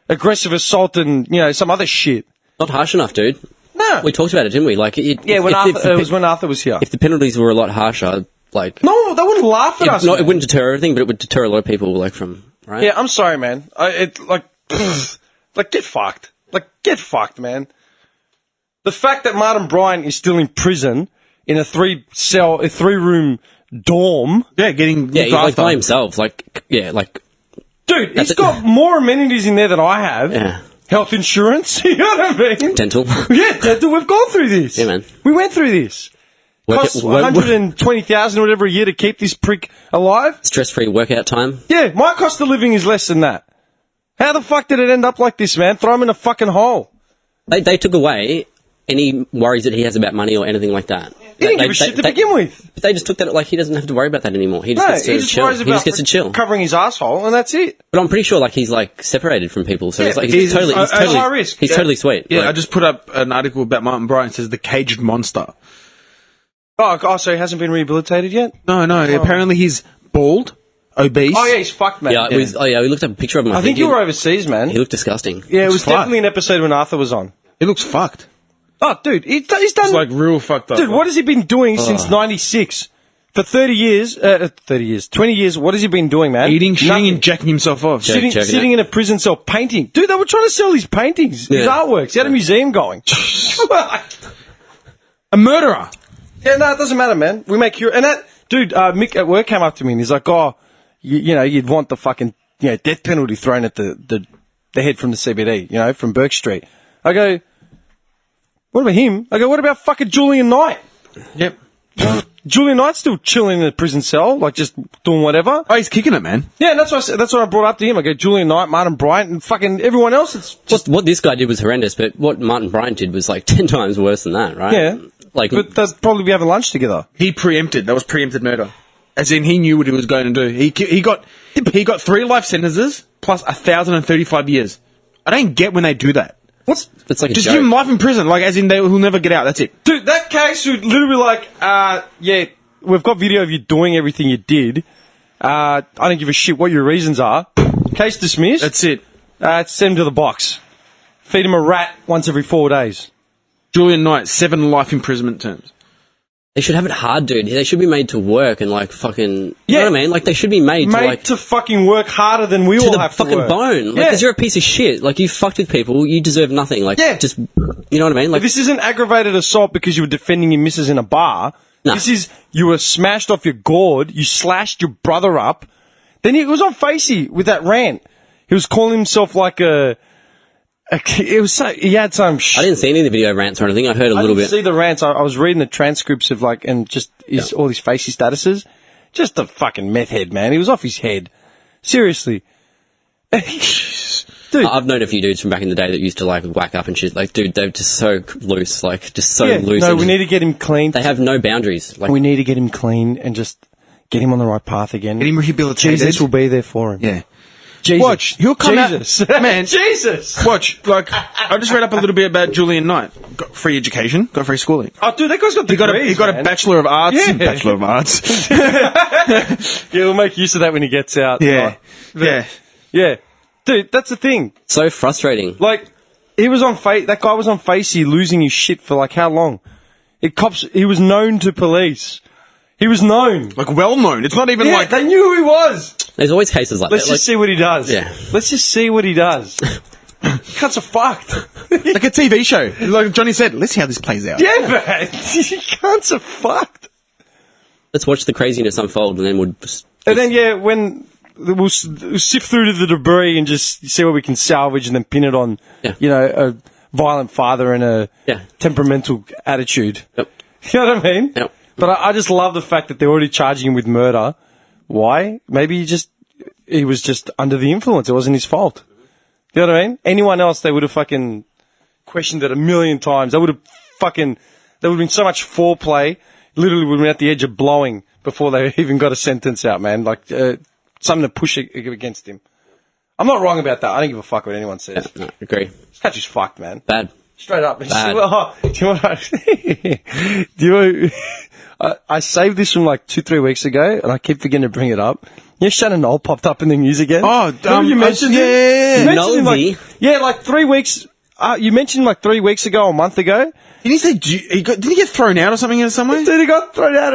aggressive assault and, you know, some other shit. Not harsh enough, dude. No. We talked about it, didn't we? Like, When Arthur was here. If the penalties were a lot harsher, like... No, they wouldn't laugh at us. No, it wouldn't deter everything, but it would deter a lot of people, like, from... Right? Yeah, I'm sorry, man. Get fucked. Like, get fucked, man. The fact that Martin Bryant is still in prison in a 3-room dorm. Yeah, getting... Yeah, he's, like, by himself. Like, yeah, like... Dude, he's got more amenities in there than I have. Yeah. Health insurance, you know what I mean? Dental. Yeah, dental. We've gone through this. Yeah, man. We went through this. Costs $120,000 or whatever a year to keep this prick alive. Stress-free workout time. Yeah, my cost of living is less than that. How the fuck did it end up like this, man? Throw him in a fucking hole. They took away any worries that he has about money or anything like that. He didn't give a shit to begin with. But they just took that, like, he doesn't have to worry about that anymore. He just No, gets to he just chill. worries He about just gets to chill. covering his asshole, and that's it. But I'm pretty sure, like, he's, like, separated from people, so Yeah, it's like, he's high risk. He's totally sweet. Yeah, Like, I just put up an article about Martin Bryant. It says the caged monster. Oh, so he hasn't been rehabilitated yet? No, apparently he's bald, obese. Oh, yeah, he's fucked, man. we looked up a picture of him. I think you were overseas, man. He looked disgusting. Yeah, it was fucked. definitely an episode when Arthur was on. He looks fucked. Oh, dude, he's done... It's like real fucked up. Dude, what has he been doing since 96? For 20 years, what has he been doing, man? Eating, shitting, Nothing. and jacking himself off. Sitting in a prison cell painting. Dude, they were trying to sell his paintings, his artworks. He had a museum going. A murderer. Yeah, no, it doesn't matter, man. We make and that dude, Mick at work came up to me and he's like, "Oh, you know, you'd want the fucking death penalty thrown at the head from the CBD, you know, from Bourke Street." I go, "What about him?" I go, "What about fucking Julian Knight?" Yep. Julian Knight's still chilling in a prison cell, like just doing whatever. Oh, he's kicking it, man. Yeah, and that's what I brought up to him. I go, Julian Knight, Martin Bryant, and fucking everyone else. It's just What this guy did was horrendous, but what Martin Bryant did was like 10 times worse than that, right? yeah. Like, But they'd probably be having lunch together. He preempted. That was preempted murder. As in, he knew what he was going to do. He got 3 life sentences plus 1,035 years. I don't get when they do that. it's like a Just joke. give him life in prison, like as in he'll never get out. That's it. Dude, that case would literally be like, yeah, we've got video of you doing everything you did. I don't give a shit what your reasons are. Case dismissed. That's it. Send him to the box. Feed him a rat once every 4 days. Julian Knight, 7 life imprisonment terms. They should have it hard, dude. They should be made to work and like fucking. You know Yeah. what I mean? Like they should be made to fucking work harder than we to all the have fucking to work. bone. Like, Yeah. because you're a piece of shit. Like you fucked with people. You deserve nothing. Like Yeah. just. You know what I mean? Like This isn't aggravated assault because you were defending your missus in a bar. No. This is, you were smashed off your gourd, you slashed your brother up. Then he was on Facey with that rant. He was calling himself like he had some I didn't see any of the video rants or anything. I heard a I little didn't bit. see the rants. I was reading the transcripts of like, and just all his Facey statuses. Just a fucking meth head, man. He was off his head. Seriously. Dude. I've known a few dudes from back in the day that used to like whack up and shit. Like, dude, they're just so loose. Like, just so loose. No, and we need to get him clean. They have no boundaries. Like, We need to get him clean and just get him on the right path again. Get him rehabilitated. Jesus will be there for him. Yeah. Jesus. Watch, he'll come Jesus. out, man. Jesus. Watch, like I just read up a little bit about Julian Knight. Got free education, got free schooling. Oh, dude, that guy's got He degrees, got a man. Bachelor of Arts. Yeah. Bachelor of Arts. Yeah, we'll make use of that when he gets out. Yeah, yeah. Yeah. Dude, that's the thing. So frustrating. Like, that guy was on Facey losing his shit for like how long? He was known to police. He was known. Like well known. It's not even Yeah, like they knew who he was. There's always cases like Let's that. just see what he does. Yeah. Let's just see what he does. Cunts are fucked. like a TV show. Like Johnny said, let's see how this plays out. Yeah, man. Cunts are fucked. Let's watch the craziness unfold, and then we'll. And then, yeah, when we'll sift through the debris and just see what we can salvage and then pin it on, Yeah. a violent father and a Yeah. temperamental attitude. Yep. You know what I mean? Yep. But I just love the fact that they're already charging him with murder. Why? Maybe he was just under the influence. It wasn't his fault. You know what I mean? Anyone else, they would have fucking questioned it a million times. They would have been so much foreplay. Literally would have been at the edge of blowing before they even got a sentence out, man. Like, something to push against him. I'm not wrong about that. I don't give a fuck what anyone says. No, agree. This country's fucked, man. Bad. Straight up. Bad. I saved this from like 2-3 weeks ago, and I keep forgetting to bring it up. Yeah, Shannon Knoll popped up in the news again. Oh, Remember you mentioned him? yeah. You mentioned him Nosy. like 3 weeks. You mentioned him like 3 weeks ago or a month ago. Did he say? Did he get thrown out or something in somewhere? Dude, he got thrown out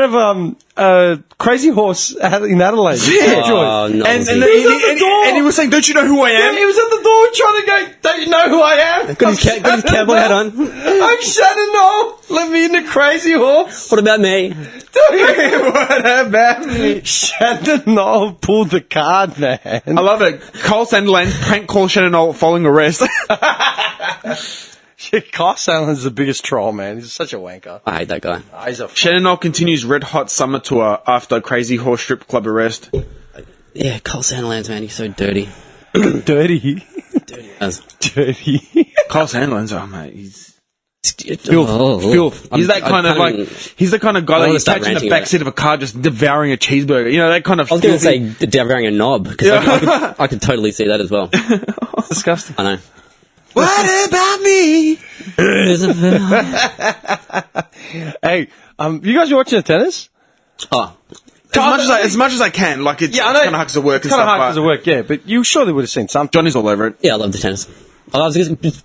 of Crazy Horse in Adelaide. Yeah. Oh, no. And He was at the door. he was saying, "Don't you know who I Yeah, am?" he was at the door trying to go, don't you know who I am? Got his cowboy hat on. I'm Shannon Knoll. Let me in the Crazy Horse. What about me? What about me? Shannon Knoll pulled the card, man. I love it. Cole Sandilands prank call Shannon Knoll following arrest. Carl Sandler's the biggest troll, man. He's such a wanker. I hate that guy. He's a Shannon Knoll continues red hot summer tour after Crazy Horse strip club arrest. Yeah, Cole Sandilands, man, he's so dirty. dirty. As- Dirty. Cole Sandilands, oh mate, he's Oh, filth. He's that kind of like, he's the kind of guy I that wanna you start catch in the ranting backseat of a car just devouring a cheeseburger. You know, that kind of I was going to filthy- say devouring a knob, because I could totally see that as well. Disgusting. I know. What about me? Hey, you guys been watching the tennis? Oh, As much as I can, like it's I know. kind of hard to work and Kind of stuff. hard because of work, yeah. But you surely would have seen something. Johnny's all over it. yeah, I love the tennis.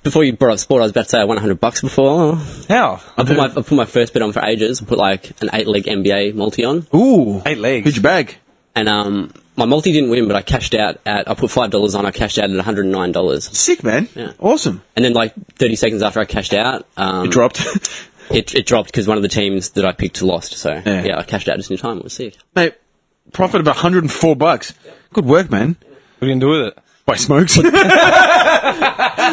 Before you brought up sport, I was about to say I won $100 before. How? I put my first bet on for ages. I put like an 8-leg NBA multi on. Ooh, 8 legs. who'd you bag? And my multi didn't win, but I cashed out I put $5 on, I cashed out at $109. Sick, man. Yeah. Awesome. And then like 30 seconds after I cashed out, It dropped. it dropped because one of the teams that I picked lost. So Yeah. yeah, I cashed out just in time. It was sick. Mate, profit of $104. Good work, man. What are you going to do with it? Buy smokes.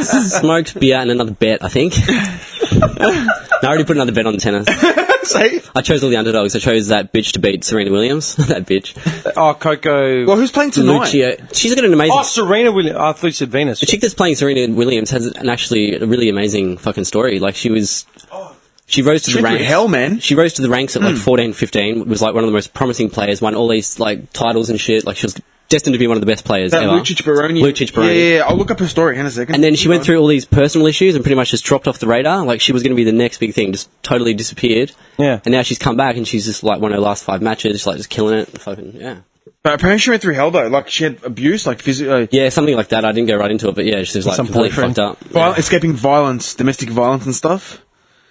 Smoked, beer, and another bet, I think. I already put another bet on the tennis. Say. I chose all the underdogs. I chose that bitch to beat Serena Williams. That bitch. Oh, Coco. Well, who's playing tonight? Lucia. She's got an amazing... Oh, Serena Williams. I thought you said Venus. The chick that's playing Serena Williams has a really amazing fucking story. Like, she rose to the Trip ranks. through hell, man. She rose to the ranks at like 14, 15. Was like one of the most promising players. Won all these like titles and shit. Like, she was destined to be one of the best players That ever. Lucic Baroni. Lucic Baroni. Yeah. I'll look up her story in a second. And then she went through all these personal issues and pretty much just dropped off the radar. Like, she was going to be the next big thing. Just totally disappeared. Yeah. And now she's come back and she's just like won her last 5 matches. Like, just killing it. Fucking, yeah. But apparently she went through hell, though. Like, she had abuse, like, physically. Yeah, something like that. I didn't go right into it, but yeah, she was like Some completely boyfriend. fucked up. Escaping violence, domestic violence and stuff.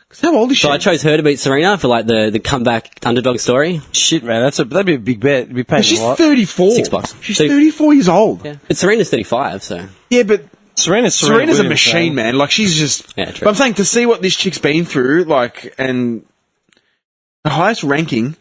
'Cause how old is she? So I chose her to beat Serena for like the comeback underdog story. Shit, man. That'd be a big bet. You'd be paying But she's a lot. 34. $6. She's So- 34 years old. Yeah. But Serena's 35, so. Yeah, but Serena's Serena's a Williams, machine, man. Like, she's just... Yeah, true. But I'm saying, to see what this chick's been through, like, and... The highest ranking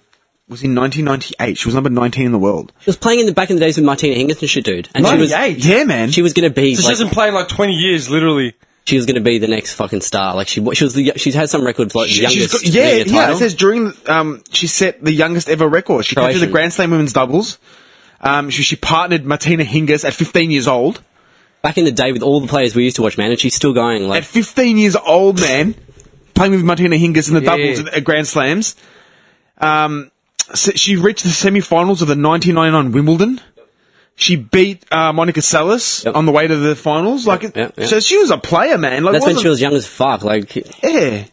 was in 1998. She was number 19 in the world. She was playing back in the days with Martina Hingis and shit, dude. And she was, 98? Yeah, man. she was going to be, So she like, hasn't played in like 20 years, literally. she was going to be the next fucking star. Like, she's had some records like the She's youngest got, winning a yeah, title. it says during, she set the youngest ever record. She captured the Croatian. Grand Slam women's doubles. She partnered Martina Hingis at 15 years old. Back in the day with all the players we used to watch, man, and she's still going. At Like, 15 years old, man, playing with Martina Hingis in the Yeah. doubles at Grand Slams. So she reached the semi-finals of the 1999 Wimbledon. She beat Monica Seles on the way to the finals. Like, so she was a player, man. Like, That's when she was young as fuck. Like, yeah,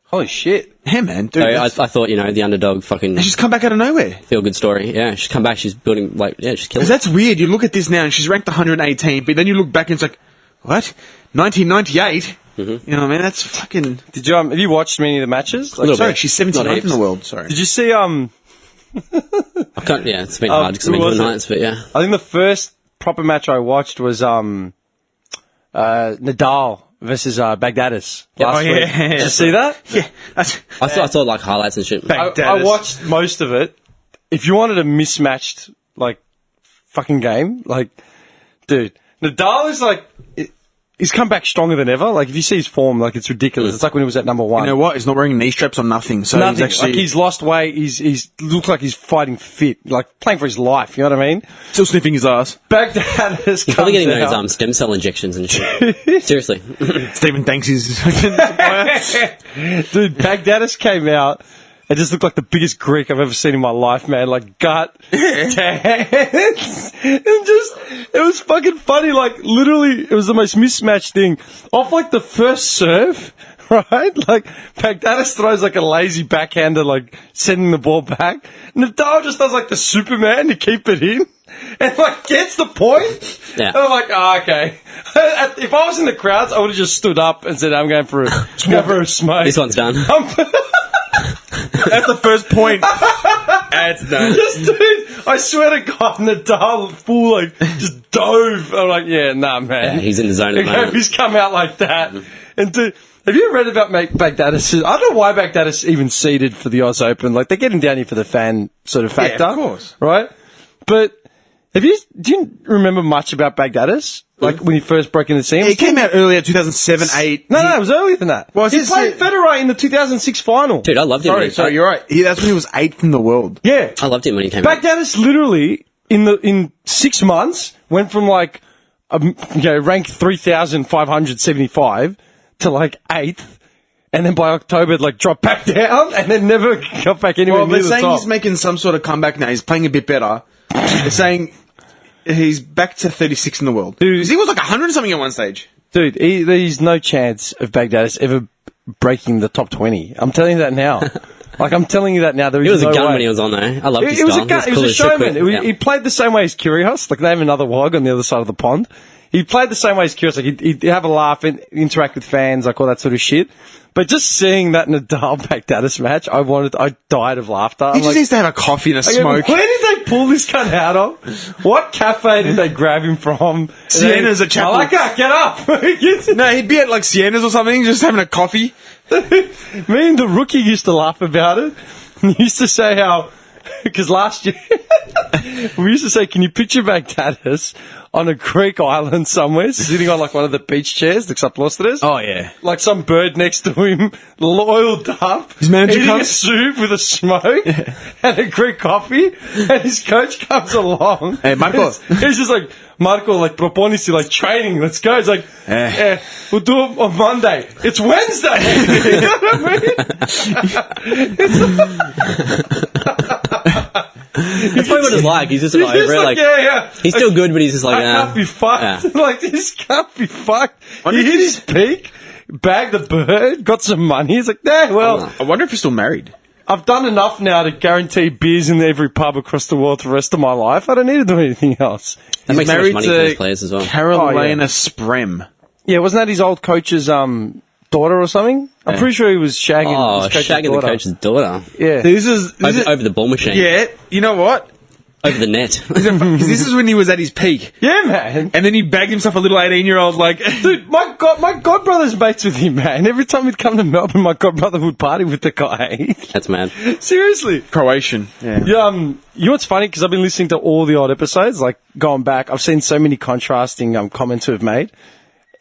Holy shit. yeah, man, dude. I thought, the underdog fucking she's come back out of nowhere. feel good story. Yeah, she's come back. She's building she's killing. Because that's weird. You look at this now, and she's ranked 118, but then you look back and it's like, what? 1998? You know what I mean? That's fucking. Did you have you watched many of the matches? Like, Little Sorry, bit. she's Not 79th in heaps. the world. Sorry. did you see I can't. Yeah, it's been hard because I'm who into was the it? nights, but yeah. I think the first proper match I watched was Nadal versus Baghdadis last week. Did you see that? Yeah. That's, I thought like highlights and shit. I watched most of it. If you wanted a mismatched like fucking game, like, dude, Nadal is like he's come back stronger than ever. Like, if you see his form, like, it's ridiculous. It's like when he was at number one. you know what? He's not wearing knee straps or nothing. So Nothing. he's actually Like, he's lost weight. He's looks like he's fighting fit, like playing for his life. You know what I mean? still sniffing his ass. Baghdadis He's comes probably getting out. those stem cell injections and shit. Seriously. Stephen thanks his. Dude, Baghdadis came out and just looked like the biggest Greek I've ever seen in my life, man. Like, gut, dance, and just, it was fucking funny. Like, literally, it was the most mismatched thing. Off, like, the first serve, right? Like, Baghdadis throws, like, a lazy backhander, like, sending the ball back. Nadal just does, like, the Superman to keep it in. And, like, gets the point. Yeah. And I'm like, okay. If I was in the crowds, I would have just stood up and said, I'm going for a smoke. This one's done. That's the first point. That's done. Just, dude, I swear to God, Nadal full, like, just dove. I'm like, yeah, nah, man. Yeah, he's in the zone at the Okay, moment. He's come out like that. And dude, have you read about Baghdadis? I don't know why Baghdadis even seeded for the Oz Open. Like, they're getting down here for the fan sort of factor. of course. Right? But do you remember much about Baghdadis? Like, when he first broke into the scene? He came out earlier, 2007, 8. No, it was earlier than that. Well, he it's- played Federer in the 2006 final. Dude, I loved him. Sorry, you're right. That's when he was 8th in the world. Yeah. I loved him when he came out. Baghdadis literally in 6 months went from like rank 3,575 to like 8th, and then by October like dropped back down and then never got back anywhere Well, near they're the saying top. he's making some sort of comeback now. He's playing a bit better. They're saying he's back to 36 in the world. Dude. 'Cause he was like 100 something at one stage. Dude, there's no chance of Baghdadis ever breaking the top 20. I'm telling you that now. Like, I'm telling you that now. There is He was no a gun way. when he was on there. I loved his It was style. a gun. He cool was a as shit, showman. quick. Yeah. He played the same way as Kyrgios. Like, they have another wog on the other side of the pond. He played the same way as Kyrgios. Like, he'd have a laugh and interact with fans, like all that sort of shit. But just seeing that Nadal Baghdadis match, I died of laughter. He I'm just like, needs to have a coffee and a smoke. where did they pull this cunt out of? What cafe did they grab him from? Sienna's at Chapel. Malaka, get up! No, he'd be at like Sienna's or something, just having a coffee. Me and the rookie used to laugh about it. We used to say how, because last year, we used to say, can you picture Baghdadis on a Greek island somewhere, sitting on like one of the beach chairs, the xaplosteres? Oh, yeah. Like some bird next to him, oiled up, His manager eating a comes- soup with a smoke and a Greek coffee, and his coach comes along. Hey, Marco. He's just like, Marco, like, proponisi, like, training, let's go. It's like, we'll do it on Monday. It's Wednesday! You know what I mean? That's probably what it's like. He's just He's like, just over it, like, like, yeah. he's still good, but he's just like, I can't be fucked. yeah. Like, this can't be fucked. He hit his peak, bagged the bird, got some money. He's like, nah, well, I wonder if he's still married. I've done enough now to guarantee beers in every pub across the world for the rest of my life. I don't need to do anything else. that makes so much married money to for those players as well. Carolina Sprem. Yeah, wasn't that his old coach's daughter or something? I'm pretty sure he was shagging Oh, his coach's shagging the daughter. coach's daughter. Yeah. This is Over the ball machine. yeah. You know what? Over the net. 'Cause this is when he was at his peak, Yeah, man. and then he bagged himself a little 18-year-old like. Dude, my godbrother's mates with him, man. Every time he'd come to Melbourne, my godbrother would party with the guy. That's mad. Seriously. Croatian. Yeah. Yeah, you know what's funny? Because I've been listening to all the old episodes, like, going back. I've seen so many contrasting comments we've made.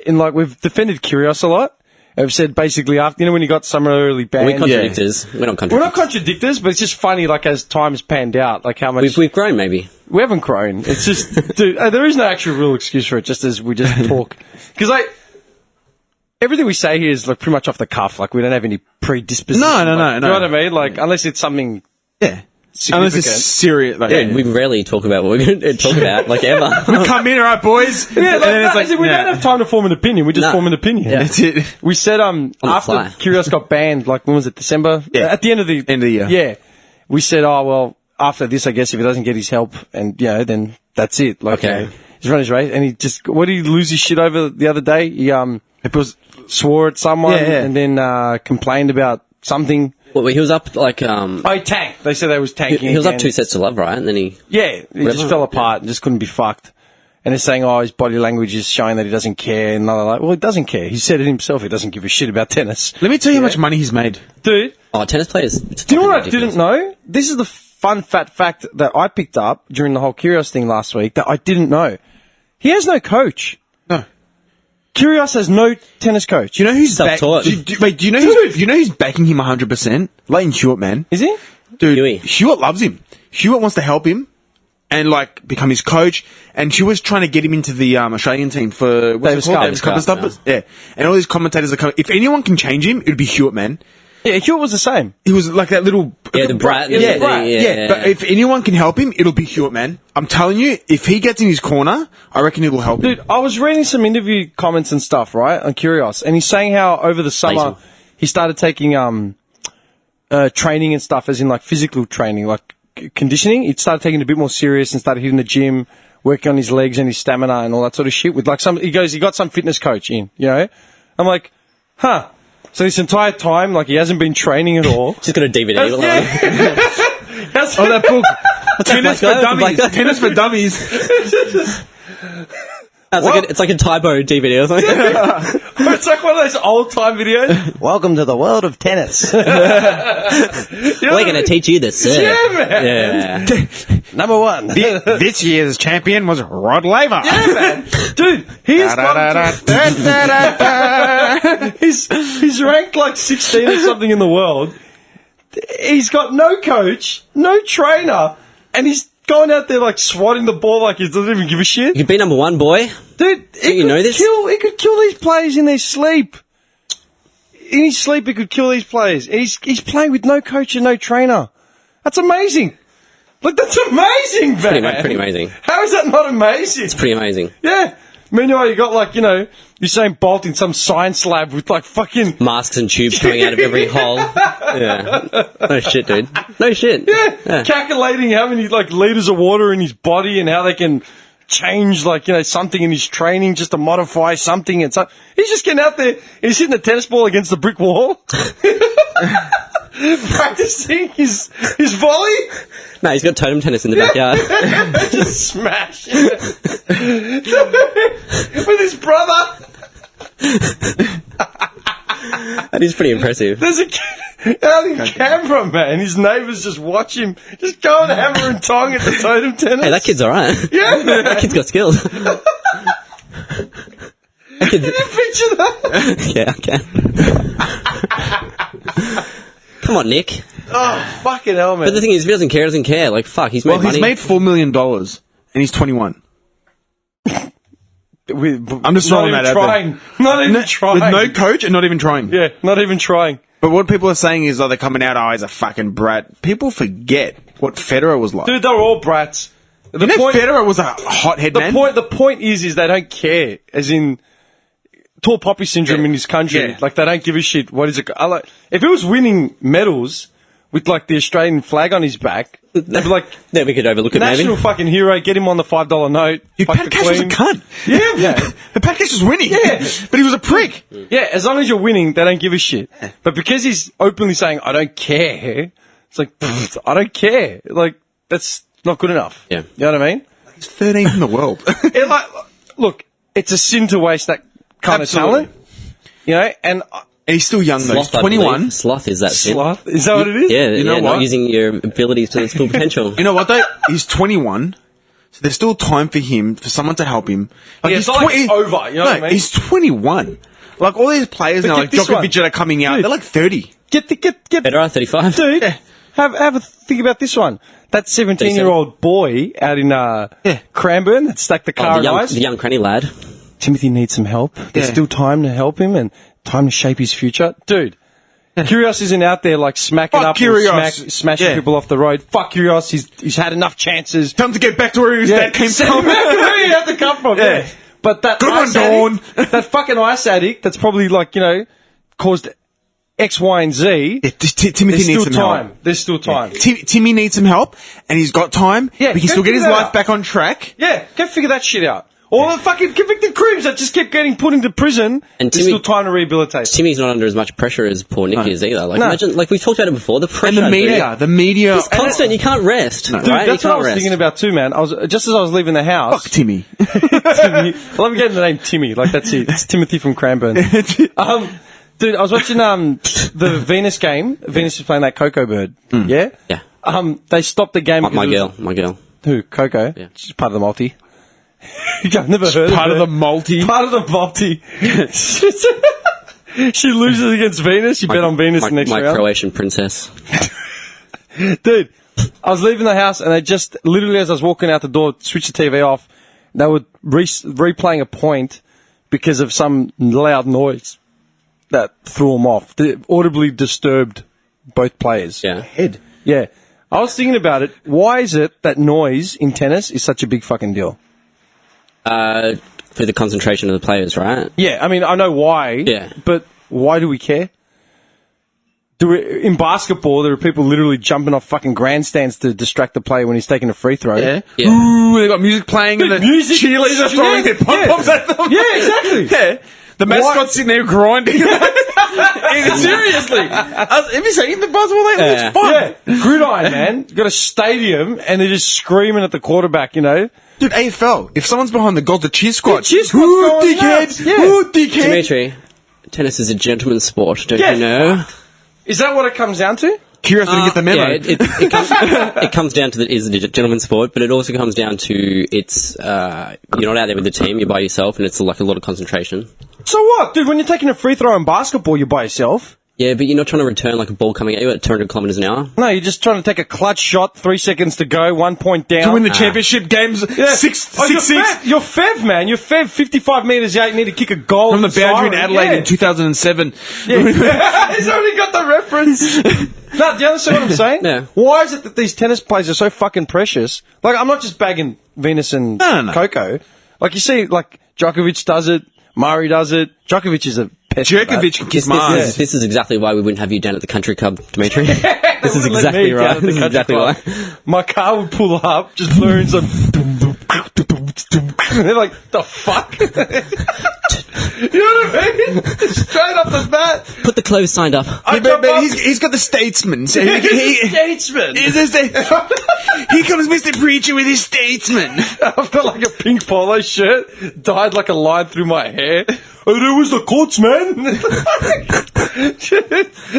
And, like, we've defended Kyrgios a lot. And we've said, basically, after, you know, when he got summarily banned. We're contradictors. We're not contradictors. We're not contradictors, but it's just funny, like, as time's panned out, like, how much... We've grown, maybe. We haven't grown. It's just, dude, there is no actual real excuse for it, just as we just talk. Because, like, everything we say here is, like, pretty much off the cuff. Like, we don't have any predisposition. No. You know what I mean? Like, unless it's something Yeah. Unless it's significant. serious. Like, Dude, we rarely talk about what we're going to talk about, like ever. come in, all right, boys. Yeah, And then it's we don't have time to form an opinion. We just No. form an opinion. Yeah. That's it. We said the after fly. Kyrgios got banned, like when was it, December? Yeah. At the end of the year. Yeah. We said, oh well, after this, I guess if he doesn't get his help, and then that's it. Like, Okay. he's run his race, and he just what did he lose his shit over the other day? He It was, swore at someone Yeah, yeah. and then complained about something. Well, he was up like Oh, he tanked. They said they was tanking. he was up again. 2 sets to love, right? And then he Yeah, he just Whatever. fell apart and just couldn't be fucked. And they're saying, oh, his body language is showing that he doesn't care. And they're like, well, he doesn't care. He said it himself. He doesn't give a shit about tennis. let me tell you how much money he's made. Dude, tennis players. It's do you know what I fucking ridiculous. didn't know? This is the fun, fat fact that I picked up during the whole Kyrgios thing last week that I didn't know. He has no coach. No. Kyrgios has no tennis coach. Do you know who's Self-taught. Wait, do you know who's backing him 100%? Leighton Hewitt, man. Is he? Dude, Huey. Hewitt loves him. Hewitt wants to help him and like become his coach. And she was trying to get him into the Australian team for Davis Cup. Davis Cup and stuff. Yeah. And all these commentators are coming. If anyone can change him, it would be Hewitt, man. Yeah, Hewitt was the same. He was like that little the brat. Yeah, the brat. Yeah. But if anyone can help him, it'll be Hewitt, man. I'm telling you, if he gets in his corner, I reckon it'll help him. Dude, I was reading some interview comments and stuff, right, on Kyrgios, and he's saying how over the summer Amazing. he started taking training and stuff, as in like physical training, like conditioning. He started taking it a bit more serious and started hitting the gym, working on his legs and his stamina and all that sort of shit. With like he got some fitness coach in, you know. I'm like, huh. So this entire time, like he hasn't been training at all. Just got a DVD. That's Oh, that book. Tennis for Black guy? Dummies. Black guy? Tennis for Dummies. It's like a typo DVD or something. It's like one of those old time videos. Welcome to the world of tennis. We're going to teach you this, sir. Yeah, man. Yeah. Number one. This year's champion was Rod Laver. Yeah, man. Dude, he's ranked like 16 or something in the world. He's got no coach, no trainer, and he's going out there like swatting the ball like he doesn't even give a shit. You can be number one, boy. Dude, you know this? He could kill these players in their sleep. In his sleep, he could kill these players. And he's playing with no coach and no trainer. That's amazing. Like, that's amazing, man. Pretty amazing. How is that not amazing? It's pretty amazing. Yeah. Meanwhile, you got like, Usain Bolt in some science lab with like fucking... Masks and tubes coming out of every hole. Yeah. No shit, dude. No shit. Yeah. Calculating how many like liters of water in his body and how they can change like, something in his training just to modify something and stuff. He's just getting out there and he's hitting the tennis ball against the brick wall. Practicing his volley. No, he's got totem tennis in the backyard. Just smash with his brother. That is pretty impressive. There's out in camera, man. His neighbours just watch him just go and hammer and tong at the totem tennis. Hey, that kid's alright. Yeah, man. That kid's got skills. Can you picture that? Yeah, I can. Come on, Nick. Oh, fucking hell, man. But the thing is, if he doesn't care, he doesn't care. Like, fuck, he's made Well, money. he's made $4 million and he's 21. I'm just throwing that out there. Not even trying. With no coach and not even trying. Yeah, not even trying. But what people are saying is, they're coming out, he's a fucking brat. People forget what Federer was like. Dude, they're all brats. Federer was a hothead, man. The point is they don't care, as in tall poppy syndrome in this country. Yeah. Like, they don't give a shit. What is it? If he was winning medals with, like, the Australian flag on his back, they'd be like, Yeah, we could overlook it, national maybe. fucking hero, get him on the $5 note. Dude, fuck Pat the Cash was a Queen. cunt. Yeah. The Pat Cash was winning. Yeah. But he was a prick. Yeah, as long as you're winning, they don't give a shit. But because he's openly saying, I don't care, it's like, pfft, I don't care. Like, that's not good enough. Yeah. You know what I mean? He's 13th in the world. Look, it's a sin to waste that kind Absolutely. of talent. And And he's still young, though. He's Sloth, I 21. believe. Sloth is that shit. sloth, is that what it is? Yeah, You know not what? using your abilities to its full potential. You know what, though? He's 21. So there's still time for him, for someone to help him. Yeah, it's not like it's over, you know what I mean? He's 21. Like, all these players But now, get like this Djokovic one. that are coming out, Dude. they're like 30. Get Federer, 35. dude. Have a think about this one. That 17-year-old boy out in Cranbourne that stacked the car Oh, and ice. the young cranny lad. Timothy needs some help. There's Yeah. still time to help him and time to shape his future. Dude, Kyrgios isn't out there like smacking Fuck up Kyrgios. and smashing Yeah. people off the road. Fuck Kyrgios. He's had enough chances. Time to get back to where his dad came from. Where you have to come from. Yeah. But that Good one, ice addict, that fucking ice addict that's probably like, caused X, Y, and Z. Yeah, Timothy There's needs still some time. help. There's still time. Timmy needs some help, and he's got time. Yeah, he can go still get his figure that life out. back on track. Yeah, go figure that shit out. All the fucking convicted crims that just kept getting put into prison. And there's Timmy- still time to rehabilitate. Timmy's not under as much pressure as poor Nicky is either. Like, No. imagine, like we've talked about it before, the pressure. And the media. It's constant. You can't rest. Dude, right? that's you what can't I was rest. thinking about too, man. Just as I was leaving the house. Fuck Timmy. Timmy. I love getting the name Timmy. Like, that's it. It's Timothy from Cranbourne. Dude, I was watching the Venus game. Venus is playing that Coco bird. Yeah? Yeah. They stopped the game. My because girl. My girl. Who? Coco? Yeah. She's part of the multi. I've never heard Part of of her. the multi. Part of the multi. She loses against Venus. She bet on Venus my, next my round. Croatian princess. Dude, I was leaving the house and they just, literally as I was walking out the door, switched the TV off, they were replaying a point because of some loud noise that threw them off. They audibly disturbed both players. Yeah. Head. Yeah. I was thinking about it. Why is it that noise in tennis is such a big fucking deal? For the concentration of the players, right? Yeah, I mean, I know why. Yeah. But why do we care? In basketball, there are people literally jumping off fucking grandstands to distract the player when he's taking a free throw. Yeah. Yeah. Ooh, they got music playing and the Music- cheerleaders are throwing their pom-poms at them. Yeah, exactly. Yeah. The mascot's sitting there grinding. Seriously. Have you seen the basketball lately? Yeah. It's fun. Yeah, gridiron, man. Got a stadium, and they're just screaming at the quarterback, Dude, AFL, if someone's behind the goal, the cheer squad. cheer squad's Ooh, going dickhead. nuts. Yeah. Ooh, dickhead. Dimitri, tennis is a gentleman's sport, don't Yeah. you know? Is that what it comes down to? Kyrgios didn't get the memo. Yeah, it comes down to that it is a gentleman's sport, but it also comes down to it's you're not out there with the team, you're by yourself, and it's like a lot of concentration. So what, dude? When you're taking a free throw in basketball, you're by yourself. Yeah, but you're not trying to return like a ball coming at you at 200 kilometers an hour. No, you're just trying to take a clutch shot, 3 seconds to go, 1 point down. to win the championship games, Yeah. 6-6. You're Fev, man. You're Fev, 55 metres out. You need to kick a goal From the boundary in siren. Adelaide Yeah. in 2007. Yeah. He's already got the reference. No, do you understand what I'm saying? Yeah. Why is it that these tennis players are so fucking precious? Like, I'm not just bagging Venus and No. Coco. Like, you see, like, Djokovic does it, Murray does it. Djokovic is a pest. for that. Djokovic can kiss my ass. This is exactly why we wouldn't have you down at the country club, Dimitri. This is Wouldn't let exactly me down right. at the This is country exactly club. why. My car would pull up, just learn some. And they're like, the fuck? You know what I mean? Straight off the bat. Put the clothes signed up. I But jump up. he's got the statesman. So He's a statesman. Here comes Mr. Preacher with his statesman. I've got like a pink polo shirt, dyed like a line through my hair. Oh, there was the courts, man.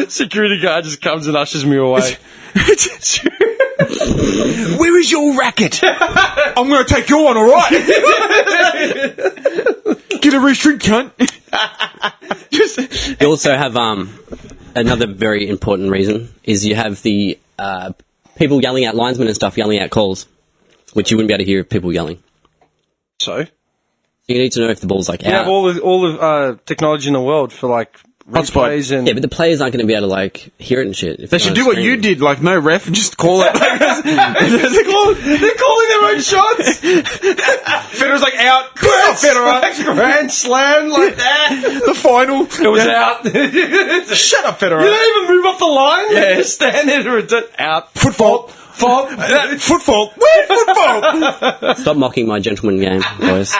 Security guard just comes and ushers me away. Where is your racket? I'm going to take your one, all right? Get a restring, cunt. You also have another very important reason is you have the people yelling at linesmen and stuff, yelling out calls, which you wouldn't be able to hear people yelling. So You need to know if the ball's like you have out. all the technology in the world for like replays and Yeah, but the players aren't going to be able to like hear it and shit. if They it's should on do what screen. you did, like no ref, and just call it. they're calling their own shots. Federer's like out. Federer. Grand slam like that. The final. It was out. Shut up, Federer. You don't even move off the line. Yeah, just stand there to return out. Foot fault. Fault. Foot fault. Where foot fault? Stop mocking my gentleman game, boys.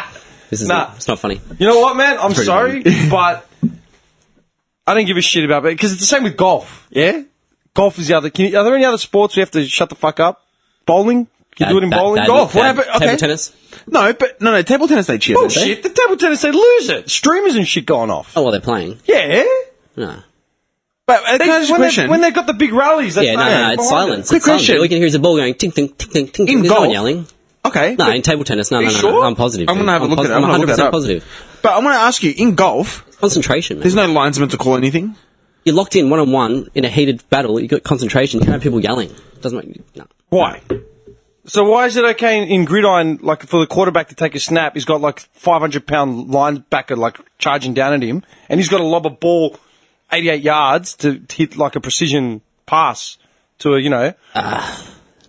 This is Nah. it's not funny. You know what, man? I'm Pretty sorry, but I don't give a shit about it because it's the same with golf. Yeah, golf is the other. Are there any other sports we have to shut the fuck up? Bowling? Can you do it in bowling? golf, what happened? Table Okay. tennis. No, table tennis they cheer. don't they? Bullshit. The table tennis, they lose it. Streamers and shit going off. Oh, well, they're playing. Yeah. No. But can I ask you a question? When they've got the big rallies, that's Yeah, no, it's silence. Quick It's silence. question. All you can hear is a ball going ting, ting, ting, ting, ting. In There's no one golf? yelling. Okay. No, in table tennis, no. sure? I'm positive. I'm gonna have a look at it. I'm I'm gonna look 100% that up. positive. But I want to ask you, in golf, Concentration, man. there's no linesman to call anything? You're locked in one-on-one in a heated battle. You got concentration. You can't have people yelling. Doesn't make no. Why? So why is it okay in gridiron, like for the quarterback to take a snap, he's got like 500-pound linebacker like charging down at him, and he's got to lob a ball 88 yards to hit like a precision pass to a,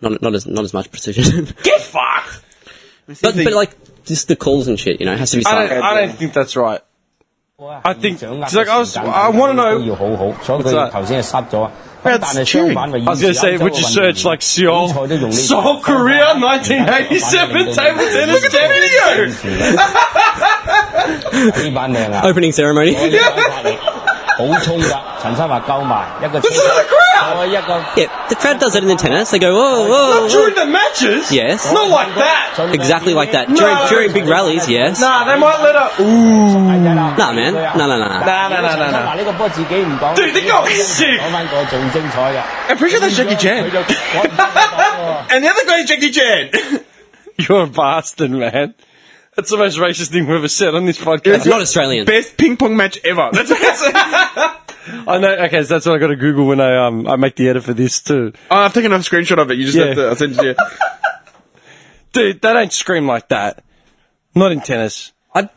Not as much precision. Get fucked! but like just the calls and shit, it has to be silent. I don't think that's right. I think it's like I want to know. I was going to say, would you search like Seoul Korea 1987 table tennis champion? Opening ceremony. Yeah, the crowd does that in the tennis. They go, whoa, whoa. Not during the matches. Yes. Not like that. Exactly like that. During big rallies, yes. Nah, they might let her. Nah, man. No. Nah. Dude, they're going sick. I'm pretty sure that's Jackie Chan. And the other guy is Jackie Chan. You're a bastard, man. That's the most racist thing we've ever said on this podcast. It's not Australian. Best ping pong match ever. That's what it's. I know. Okay, so that's what I got to Google when I make the edit for this too. Oh, I've taken a screenshot of it. You just have to. I'll send it to you. Dude, they don't scream like that. Not in tennis.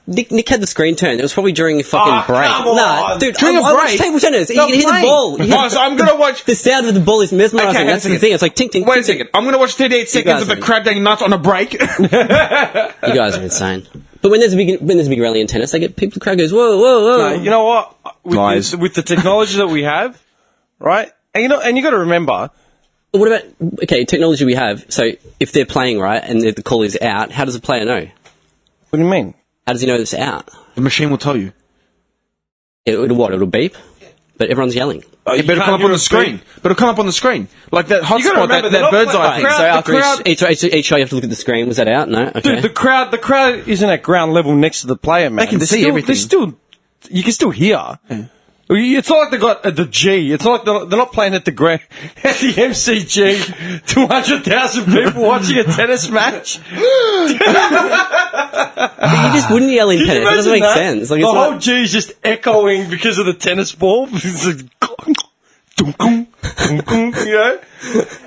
Nick had the screen turn. It was probably during a fucking break. Come on. Nah, dude, During a I watch break? table tennis. You They're can hear the playing. ball. Oh, so I'm gonna watch. The sound of the ball is mesmerizing. Okay, That's the thing. It's like tink, tink, Wait a tink, second. I'm gonna watch 38 seconds of the guys- crowd going nuts on a break. You guys are insane. But when there's a big rally in tennis, the crowd goes, whoa, whoa, whoa. No, you know what? Lies. With the technology that we have, right? And you got to remember. What about technology we have? So if they're playing right and the call is out, how does the player know? What do you mean? How does he know it's out? The machine will tell you. It'll beep, but everyone's yelling. It better come up on the screen. But it'll come up on the screen. Like that gotta hotspot, remember, that they're bird's not eye playing- thing. So after crowd- each show you have to look at the screen. Was that out? No? Okay. Dude, the crowd isn't at ground level next to the player, man. They can They're see still, everything. You can still hear. It's not like they got the G. It's not like they're not playing at the MCG. 200,000 people watching a tennis match. You just wouldn't yell in Can you tennis. It doesn't make imagine that? sense. Like, the it's whole not, G is just echoing because of the tennis ball. It's like, dunk,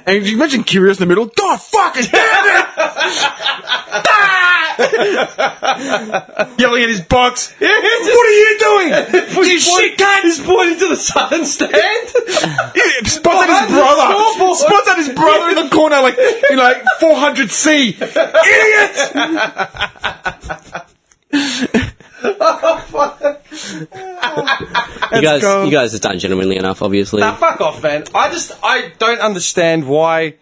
And you imagine Curious in the middle. God fucking damn it! Yelling at his box. What are you doing? You shit cunt! He's pointing to the southern stand. Spots at his brother. Spots at his brother in the corner, like 400C. Idiot! you guys have done gentlemanly enough, obviously. Nah, fuck off, man. I don't understand why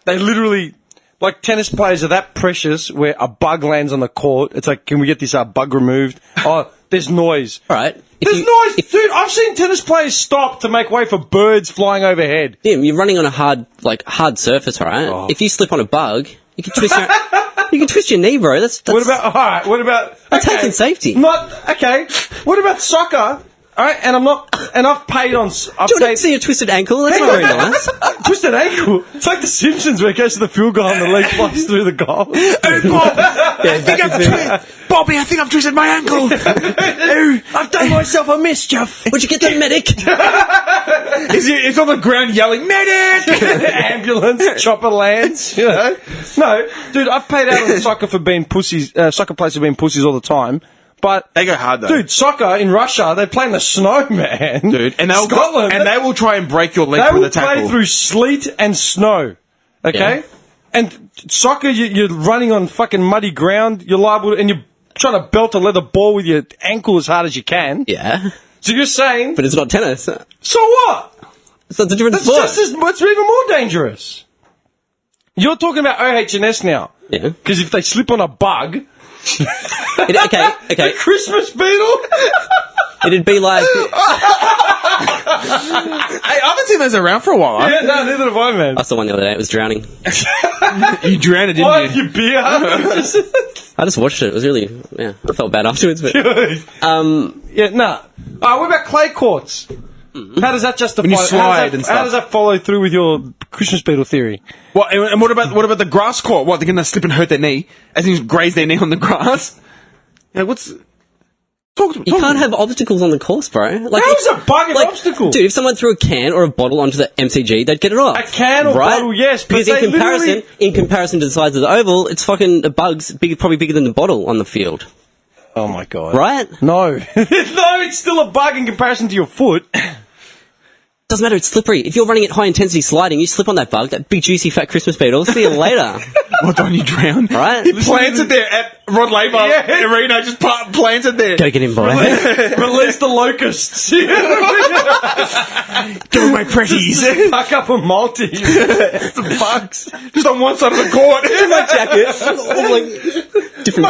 they literally, like, tennis players are that precious where a bug lands on the court. It's like, can we get this bug removed? Oh, there's noise. All right. There's noise! Dude, I've seen tennis players stop to make way for birds flying overhead. Tim, you're running on a hard surface, all right? Oh. If you slip on a bug, you can twist your knee, bro. That's What about That's health and safety. What about soccer? Alright, and I've paid on, Do you want to see a twisted ankle? That's not very nice. twisted ankle. It's like the Simpsons where it goes to the field goal and the leg flies through the goal. Bobby, I think I've twisted my ankle. I've done myself a mischief. Would you get the medic? It's on the ground yelling, medic! Ambulance, chopper lands, No, dude, I've paid out on soccer for being pussies, soccer players for being pussies all the time. But They go hard though. dude, soccer in Russia, they play in the snow, man. Dude, and Scotland, they will try and break your leg they with will a tackle. play through sleet and snow. Okay? Yeah. And soccer, you're running on fucking muddy ground, you're liable to, and you're trying to belt a leather ball with your ankle as hard as you can. Yeah. So you're saying, But it's not tennis. so what? So it's a different That's sport. just it's even more dangerous. You're talking about OH&S now. Yeah. Because if they slip on a bug, Okay. a Christmas beetle, It'd be like... Hey, I haven't seen those around for a while. yeah, no, neither have I, man. I saw one the other day. It was drowning. You drowned it, didn't Why you? have you beer? I just watched it. It was really... Yeah, I felt bad afterwards. But Yeah, nah. What about clay courts? How does that justify? When you slide and stuff. How does that follow through with your Christmas beetle theory? And what about the grass court? What, they're going to slip and hurt their knee? As in graze their knee on the grass? Yeah, what's... you can't have obstacles on the course, bro. Like, How is a bug an obstacle? Dude, if someone threw a can or a bottle onto the MCG, they'd get it off. A can or right? bottle, yes, but Because they in comparison to the size of the oval, it's fucking a bug's probably bigger than the bottle on the field. Oh my god! Right? No, no, it's still a bug in comparison to your foot. doesn't matter. It's slippery. If you're running at high intensity sliding, you slip on that bug, that big juicy fat Christmas beetle. See you later. What, don't you drown? Right? He plants it there at Rod Laver Arena, just plants it there. Go get him, boy. Release the locusts. Go, my pretties. Fuck up a multi. Some bugs. Just on one side of the court. My jacket. Different.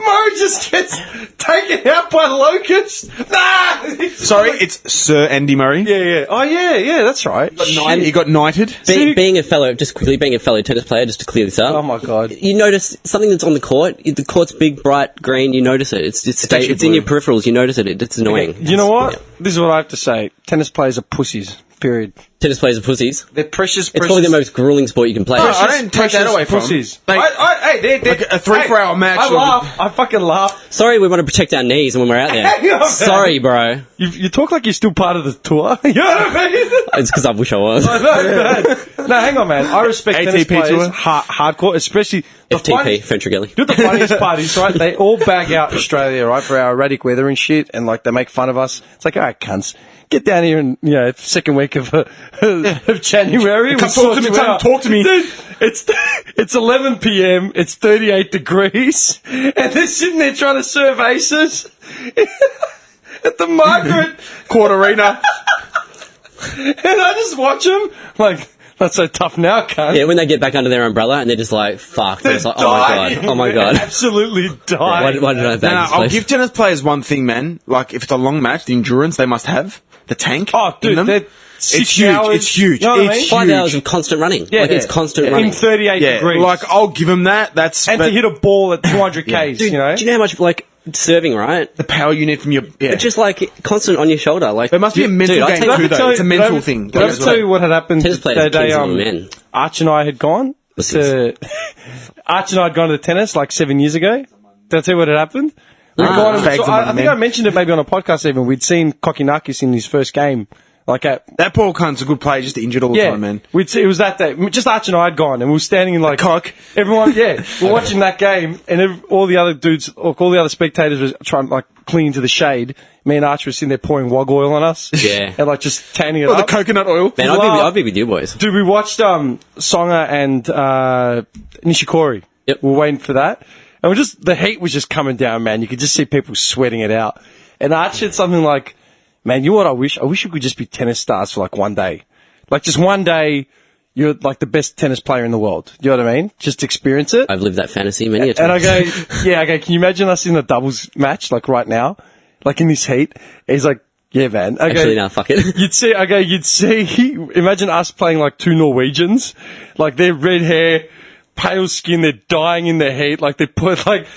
Murray just gets taken out by locusts. Nah! Sorry, it's Sir Andy Murray. Yeah. Oh, yeah, that's right. He got knighted. Being a fellow tennis player, just to clear this up. Oh, my God. You notice something that's on the court. The court's big, bright green. You notice it. It's in your peripherals. You notice it. It's annoying. You know what? This is what I have to say. Tennis players are pussies. Period. Tennis players are pussies. They're precious. It's probably the most grueling sport you can play. I don't take that away from pussies. them. They're like a 3-4 hour match. I laugh. I fucking laugh. Sorry, we want to protect our knees when we're out there. Sorry, bro. You talk like you're still part of the tour. You know what I mean? It's because I wish I was. No, hang on, man. I respect tennis ATP players tour. hardcore, especially the FTP, French-Regelli. You know the funniest part is, right? They all bag out Australia, right, for our erratic weather and shit, and like they make fun of us. It's like, all right, cunts. Get down here and, second week of January. Talk to me. Dude, it's 11 p.m. It's 38 degrees. And they're sitting there trying to serve aces at the Margaret Court Arena. And I just watch them like, not so tough now, cunt. Yeah, when they get back under their umbrella and they're just like, fuck. They're just like, oh my god. Absolutely dying. Why did I bag this I'll place? give tennis players one thing, man. Like, if it's a long match, the endurance they must have, the tank. Oh, dude, in them. they're It's huge. hours. It's huge. You know what I mean? It's 5 hours of constant running. Yeah, It's constant in running. 38 degrees. Like, I'll give them that. And to hit a ball at 200 Ks, Dude, you know? do you know how much, serving, right? the power you need from your... Yeah. It's just constant on your shoulder. Like, There must be a mental dude, I game take- too, though. It's a mental thing. Did I ever tell you what had happened Tennis players the are day kings among men. Arch and I had gone to... Arch and I had gone to tennis like 7 years ago. Did I tell you what had happened? We'd gone and- Bags so among I think men. I mentioned it maybe on a podcast even. We'd seen Kokinakis in his first game. Like That poor cunt's a good player, just injured all the time, man. it was that day. Just Arch and I had gone, and we were standing in like cock. Everyone, we're watching that game, and all the other dudes, all the other spectators were trying to cling to the shade. Me and Arch were sitting there pouring wog oil on us, Yeah. and just tanning it Or the up. coconut oil. Man, I'll be with you boys. Dude, we watched Songa and Nishikori. Yep. We were waiting for that, and the heat was just coming down, man. You could just see people sweating it out. And Arch said something like, "Man, you know what I wish? I wish we could just be tennis stars for one day. Just one day, you're the best tennis player in the world. You know what I mean? Just experience it." I've lived that fantasy many a time. And I go, can you imagine us in a doubles match, right now? In this heat? He's like, yeah, man. I go, Actually, no, fuck it. you'd see, imagine us playing two Norwegians, their red hair, pale skin, they're dying in the heat,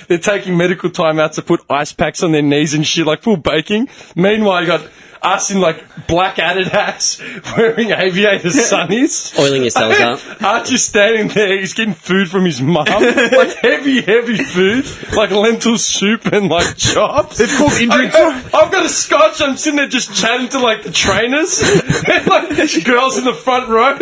they're taking medical timeouts to put ice packs on their knees and shit, full baking. Meanwhile, you got us in black Adidas wearing aviator sunnies. Oiling yourselves up. Archer's standing there, he's getting food from his mum. Heavy food. Lentil soup and chops. It's called injury I've got a scotch, I'm sitting there just chatting to the trainers. And girls in the front row.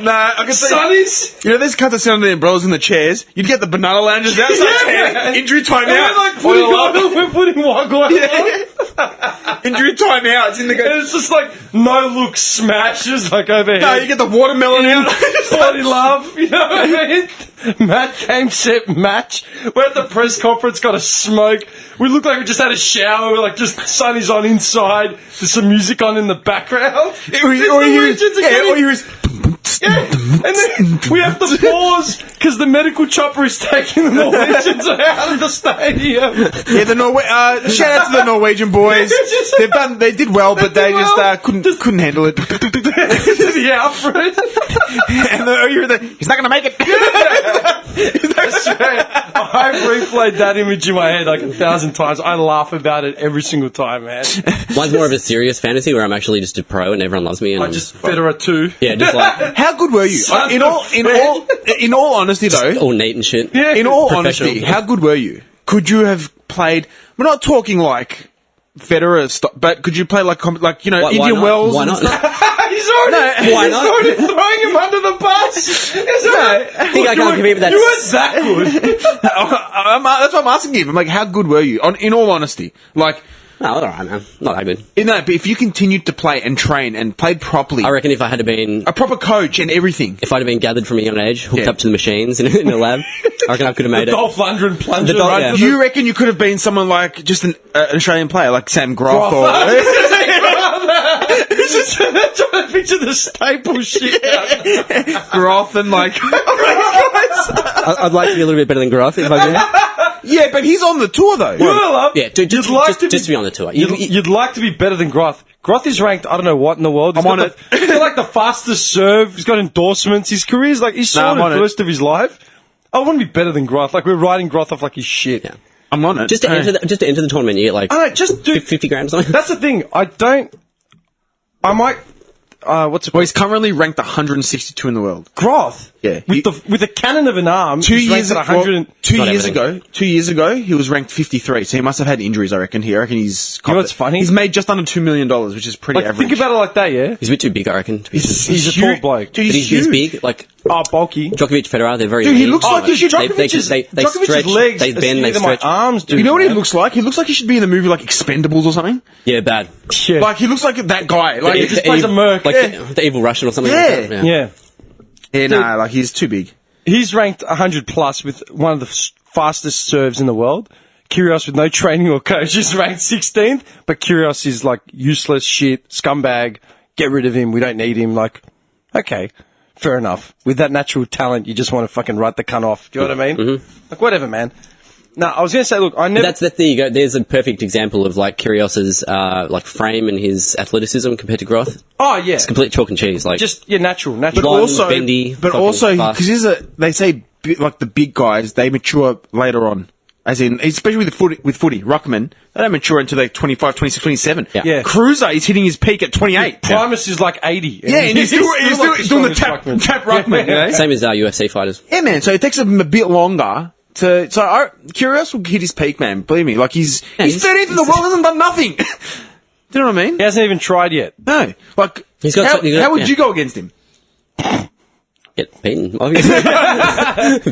Nah, I can say... Sunnies. You know, there's cunts that sit on the umbrellas in the chairs. You'd get the banana loungers outside. Injury time out. We're putting wog oil on. Injury time out. It's in the And it's just no look smashes overhead. No, you get the watermelon out. Body love, you know what I mean? Matt game set match. We're at the press conference, got a smoke. We look like we just had a shower. We're just sunny's on inside. There's some music on in the background. Or you hear Yeah, and then we have to pause because the medical chopper is taking the Norwegians out of the stadium. Yeah, shout out to the Norwegian boys. They did well, but they just couldn't handle it. The Alfred. And he's not going to make it. I've replayed that image in my head 1,000 times. I laugh about it every single time, man. Mine's more of a serious fantasy where I'm actually just a pro and everyone loves me. And I just Federer too. yeah, just How good were you? In all honesty, though. all neat and shit. Yeah. In all Professional. honesty, how good were you? Could you have played? We're not talking Federer, but could you play Why Indian not? Wells? Why and not? stuff? He's already, why not? already throwing him under the bus. I think I can't compete with that. You weren't that good. That's what I'm asking you. I'm how good were you? In all honesty, No, all right, man. Not that good. No, but if you continued to play and train and played properly, I reckon if I had been a proper coach and everything. if I'd have been gathered from a young age, hooked Yeah. up to the machines in the lab, I reckon I could have made it. Dolph Lundgren plunger. The Dolph- right yeah. to the- You reckon you could have been someone like just an Australian player, like Sam Groff or... It's just trying to picture the staple shit. Groff and like... I'd like to be a little bit better than Groff if I could. Yeah, but he's on the tour though. You know what I love? Yeah, dude, You'd like just to be on the tour. You'd like to be better than Groth. Groth is ranked, I don't know what in the world. He's I'm got on the- He's got like the fastest serve. He's got endorsements. His career's like, he's I'm sorted on for it. the rest of his life. I want to be better than Groth. Like, we're writing Groth off like he's shit. Yeah. I'm on it. Just to enter the tournament, you get like I don't know, just do. 50 grand or something. That's the thing. I might, what's it Well, called? he's currently ranked 162 in the world. Groth. Yeah. With a cannon of an arm. 2 he's years, ranked at 100. two Not years everything. ago, 2 years ago, he was ranked 53. So he must have had injuries. I reckon. I reckon he's. You know what's funny? He's made just under $2 million, which is pretty Like, average. think about it like that, yeah? He's a bit too big, I reckon. To be He's a tall huge. bloke. Dude, but he's he's huge. big. Like Oh, bulky. Djokovic, Federer, they're very. Dude, he lean. looks like he should. They Djokovic's stretch. legs They are bend. They either my stretch. arms, dude. You know what he man. looks like? He looks like he should be in the movie like Expendables or something. Yeah, bad. Yeah. Like he looks like that guy. Like he just plays a merc. Like Yeah. the evil Russian or something. Yeah. Like that. Yeah. nah, like he's too big. He's ranked 100 plus with one of the fastest serves in the world. Kyrgios with no training or coach is ranked 16th, but Kyrgios is like useless shit, scumbag. Get rid of him. We don't need him. Like, okay, fair enough. With that natural talent, you just want to fucking write the cunt off. Do you know what I mean? Mm-hmm. Like, whatever, man. No, I was going to say, look, I never. That's there you go. There's a perfect example of like Kyrgios's like frame and his athleticism compared to Groth. Oh yeah, It's complete chalk and cheese. Like just natural. But Long, also, bendy, but fucking also, fast. because they say like the big guys, they mature later on. As in, especially with footy, Ruckman, they don't mature until they're 25, 26, 27. Yeah. Yeah. Cruiser is hitting his peak at 28. Primus is like 80. Yeah, and he's doing the tap Ruckman, you know? same as UFC fighters. Yeah, man, so it takes him a bit longer to... So Kyrgios will hit his peak, man, believe me. Like, he's 13th in the world, hasn't done nothing. Do you know what I mean? He hasn't even tried yet. No. Like, He's got how, something- how would yeah. you go against him? Get beaten, obviously.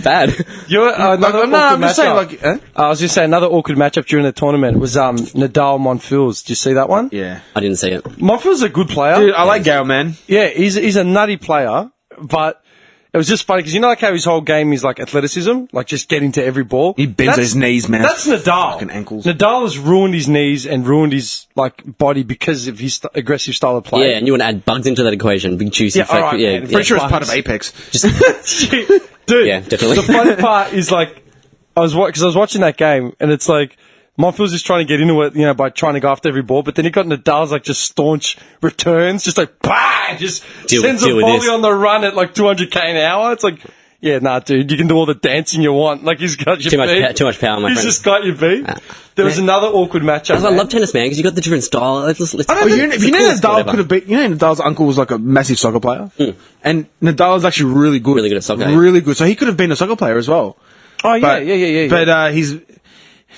Bad. You're another I'm awkward just saying, matchup. like... Huh? I was going to say another awkward matchup during the tournament was Nadal Monfils. Did you see that one? Yeah. I didn't see it. Monfils a good player. Dude, I like Gale, man. Yeah, he's a nutty player, but it was just funny because you know like how his whole game is like athleticism, like just getting to every ball. He bends his knees, man. That's Nadal. Fucking ankles. Nadal has ruined his knees and ruined his like body because of his aggressive style of play. Yeah, and you want to add bugs into that equation. Big juicy. Yeah, fake, alright, yeah, man. yeah. Pretty sure it's bugs. part of Apex. Dude, Yeah, definitely. The funny part is like I was watching that game and it's like Monfils is trying to get into it, you know, by trying to go after every ball, but then you got Nadal's like just staunch returns, just like bang, just sends a deal with volley this. on the run at like 200k an hour. It's like, yeah, nah, dude, you can do all the dancing you want. Like he's got your Too much beat. too much power, my He's friend. just got your beat. There was another awkward matchup. I man. love tennis, man, because you got the different style. Let's If you know Nadal could have beat, you know Nadal's uncle was like a massive soccer player, and Nadal is actually really good, Really good at soccer. really good. So he could have been a soccer player as well. Oh yeah, But, yeah. But he's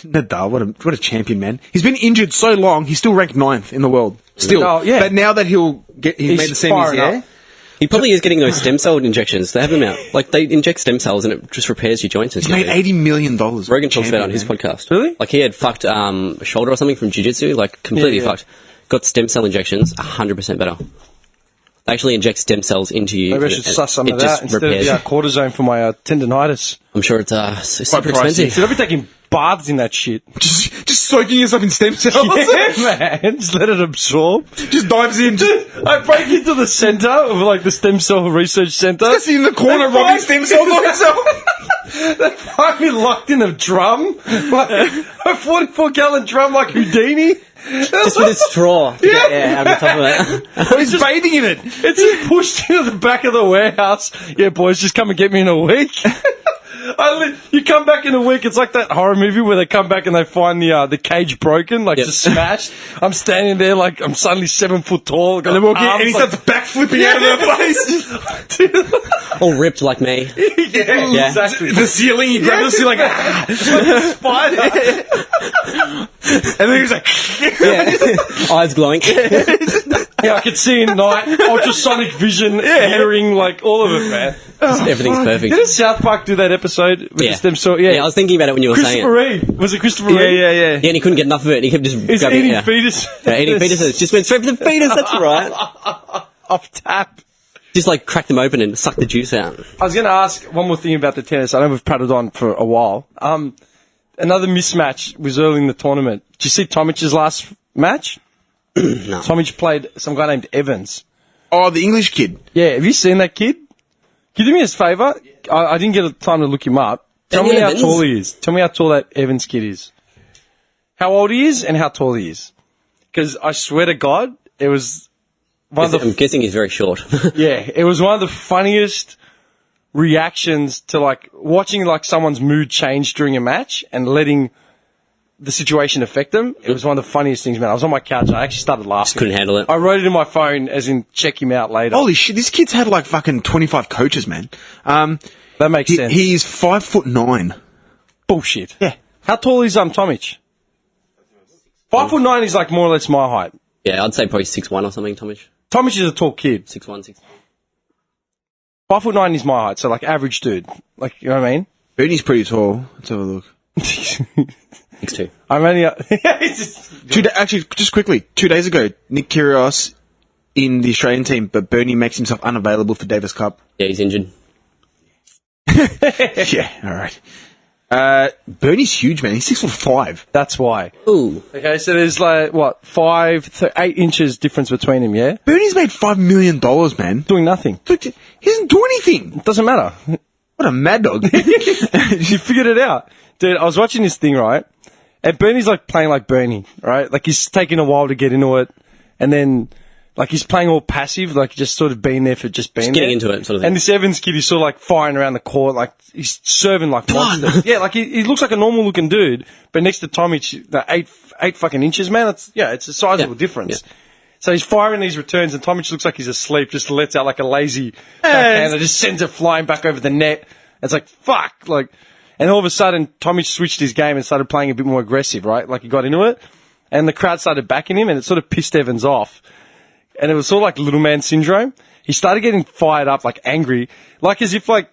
Nadal. What a champion, man. He's been injured so long. He's still ranked 9th in the world. Still, Nadal, yeah. But now that he's made the semis, firing yeah. up. He probably is getting those stem cell injections. They have them out. Like, they inject stem cells and it just repairs your joints and He's stuff. made $80 million. Rogan talks about it on his podcast. Really? Like, he had fucked a shoulder or something from jiu-jitsu, like, completely Yeah, yeah. fucked. Got stem cell injections, 100% better. They actually inject stem cells into you. Maybe I and should it- suss some it of just that instead of repairs. the cortisone for my tendonitis. I'm sure it's super pricey. expensive. Dude, I'll be taking baths in that shit. Just soaking yourself in stem cells. Yeah, man. Just let it absorb. Just dives in. Just I break into the centre of like the stem cell research centre. Just in the corner, robbing stem cells on himself. They find me locked in a drum, like a 44-gallon drum, like Houdini. Just with a straw. Yeah, over the top of that. He's bathing in it. It's just pushed into the back of the warehouse. Yeah, boys, just come and get me in a week. You come back in a week. It's like that horror movie where they come back and they find the cage broken, like Yep. just smashed. I'm standing there like I'm suddenly 7 foot tall. And he starts backflipping out of the place. All ripped like me. Yeah, exactly. The ceiling, he grabs the ceiling. Spider. And then he was like, Yeah. Eyes glowing. Yeah, I could see in night, ultrasonic vision, hearing, like, all of it, man. Everything's perfect. Didn't South Park do that episode? With Yeah. just them Yeah, I was thinking about it when you were saying Christopher it. Reeve. Was it Christopher yeah, Reeve? yeah, yeah. Yeah, and he couldn't get enough of it. And he kept just He's grabbing eating it. fetus. Yeah, eating fetuses. Just went straight for the fetus. That's right. Off tap. Just like crack them open and suck the juice out. I was going to ask one more thing about the tennis. I know we've prattled on for a while. Another mismatch was early in the tournament. Did you see Tomic's last match? No. Tomic played some guy named Evans. Oh, the English kid. Yeah, have you seen that kid? Can you do me a favour? I didn't get time to look him up. Tell me how Evans? tall he is. Tell me how tall that Evans kid is. How old he is and how tall he is. Because I swear to God, it was one of the... I'm guessing he's very short. Yeah, it was one of the funniest reactions to, like, watching, like, someone's mood change during a match and letting the situation affect them. It was one of the funniest things, man. I was on my couch and I actually started laughing. Couldn't handle it. I wrote it in my phone as in check him out later. Holy shit, this kid's had like fucking 25 coaches, man. That makes sense. He's 5'9". Bullshit. Yeah. How tall is Tomic? 5'9" is like more or less my height. Yeah, I'd say probably 6'1" or something, Tomic. Tomic is a tall kid. 6'1", 6'2". 5'9" is my height, so like average dude. Like, you know what I mean? Bernie's pretty tall. Let's have a look. 6'2". I'm only... Actually, just quickly, 2 days ago, Nick Kyrgios in the Australian team, but Bernie makes himself unavailable for Davis Cup. Yeah, he's injured. Yeah, all right. Bernie's huge, man. He's 6'5". That's why. Ooh. Okay, so there's like, what, 8 inches difference between him, yeah? Bernie's made $5 million, man. Doing nothing. Look, he doesn't do anything. Doesn't matter. What a mad dog. You figured it out. Dude, I was watching this thing, right? And Bernie's like playing like Bernie, right? Like he's taking a while to get into it. And then, like he's playing all passive, like just sort of being there for just being Getting there. into it, sort of thing. And this Evans kid is sort of like firing around the court, like he's serving like monsters. Yeah, like he looks like a normal looking dude, but next to Tomic, the eight fucking inches, man, it's a sizable difference. Yeah. So he's firing these returns, and Tomic looks like he's asleep, just lets out like a lazy backhander, just sends it flying back over the net. It's like, fuck, like, and all of a sudden, Tomic switched his game and started playing a bit more aggressive, right? Like he got into it, and the crowd started backing him, and it sort of pissed Evans off. And it was sort of like little man syndrome. He started getting fired up, like angry, like as if like,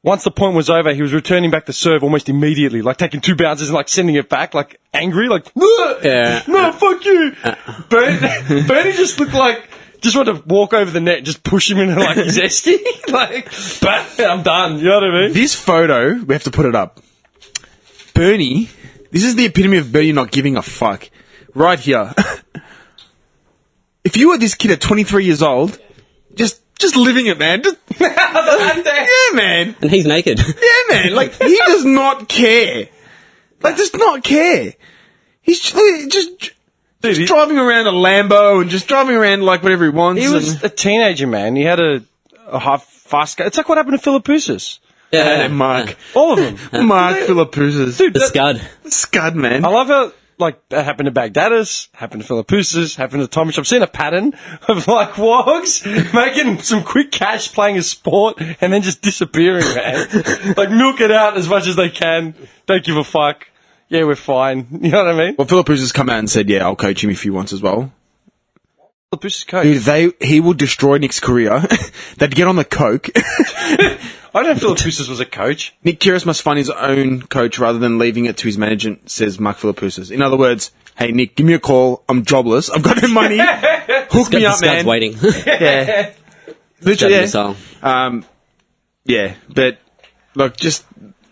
once the point was over, he was returning back the serve almost immediately, like taking 2 bounces and like sending it back, like angry, like, Yeah. no, fuck you. Bernie just looked like, just wanted to walk over the net and just push him into like his esky. Like, but I'm done, you know what I mean? This photo, we have to put it up. Bernie, this is the epitome of Bernie not giving a fuck. Right here. If you were this kid at 23 years old, just living it, man. Yeah, man. And he's naked. Yeah, man. Like, he does not care. Like, does not care. He's just driving around a Lambo and just driving around like whatever he wants. He was a teenager, man. He had a fast car. It's like what happened to Philippoussis. Yeah. Mark. All of them. Mark Philippoussis. Dude, The scud. Scud, man. I love how, like, that happened to Baghdadis, happened to Philippoussis, happened to Tomic. I've seen a pattern of, like, wogs making some quick cash playing a sport and then just disappearing, man. Like, milk it out as much as they can. Don't give a fuck. Yeah, we're fine. You know what I mean? Well, Philippoussis come out and said, yeah, I'll coach him if he wants as well. Philippoussis coach. Dude, he will destroy Nick's career. They'd get on the coke. I don't know if Philippoussis was a coach. Nick Kyrgios must find his own coach rather than leaving it to his management, says Mark Philippoussis. In other words, hey, Nick, give me a call. I'm jobless. I've got no money. Hook me up, man. Scud's waiting. Yeah. Literally, Scud yeah. Yeah, but, look, just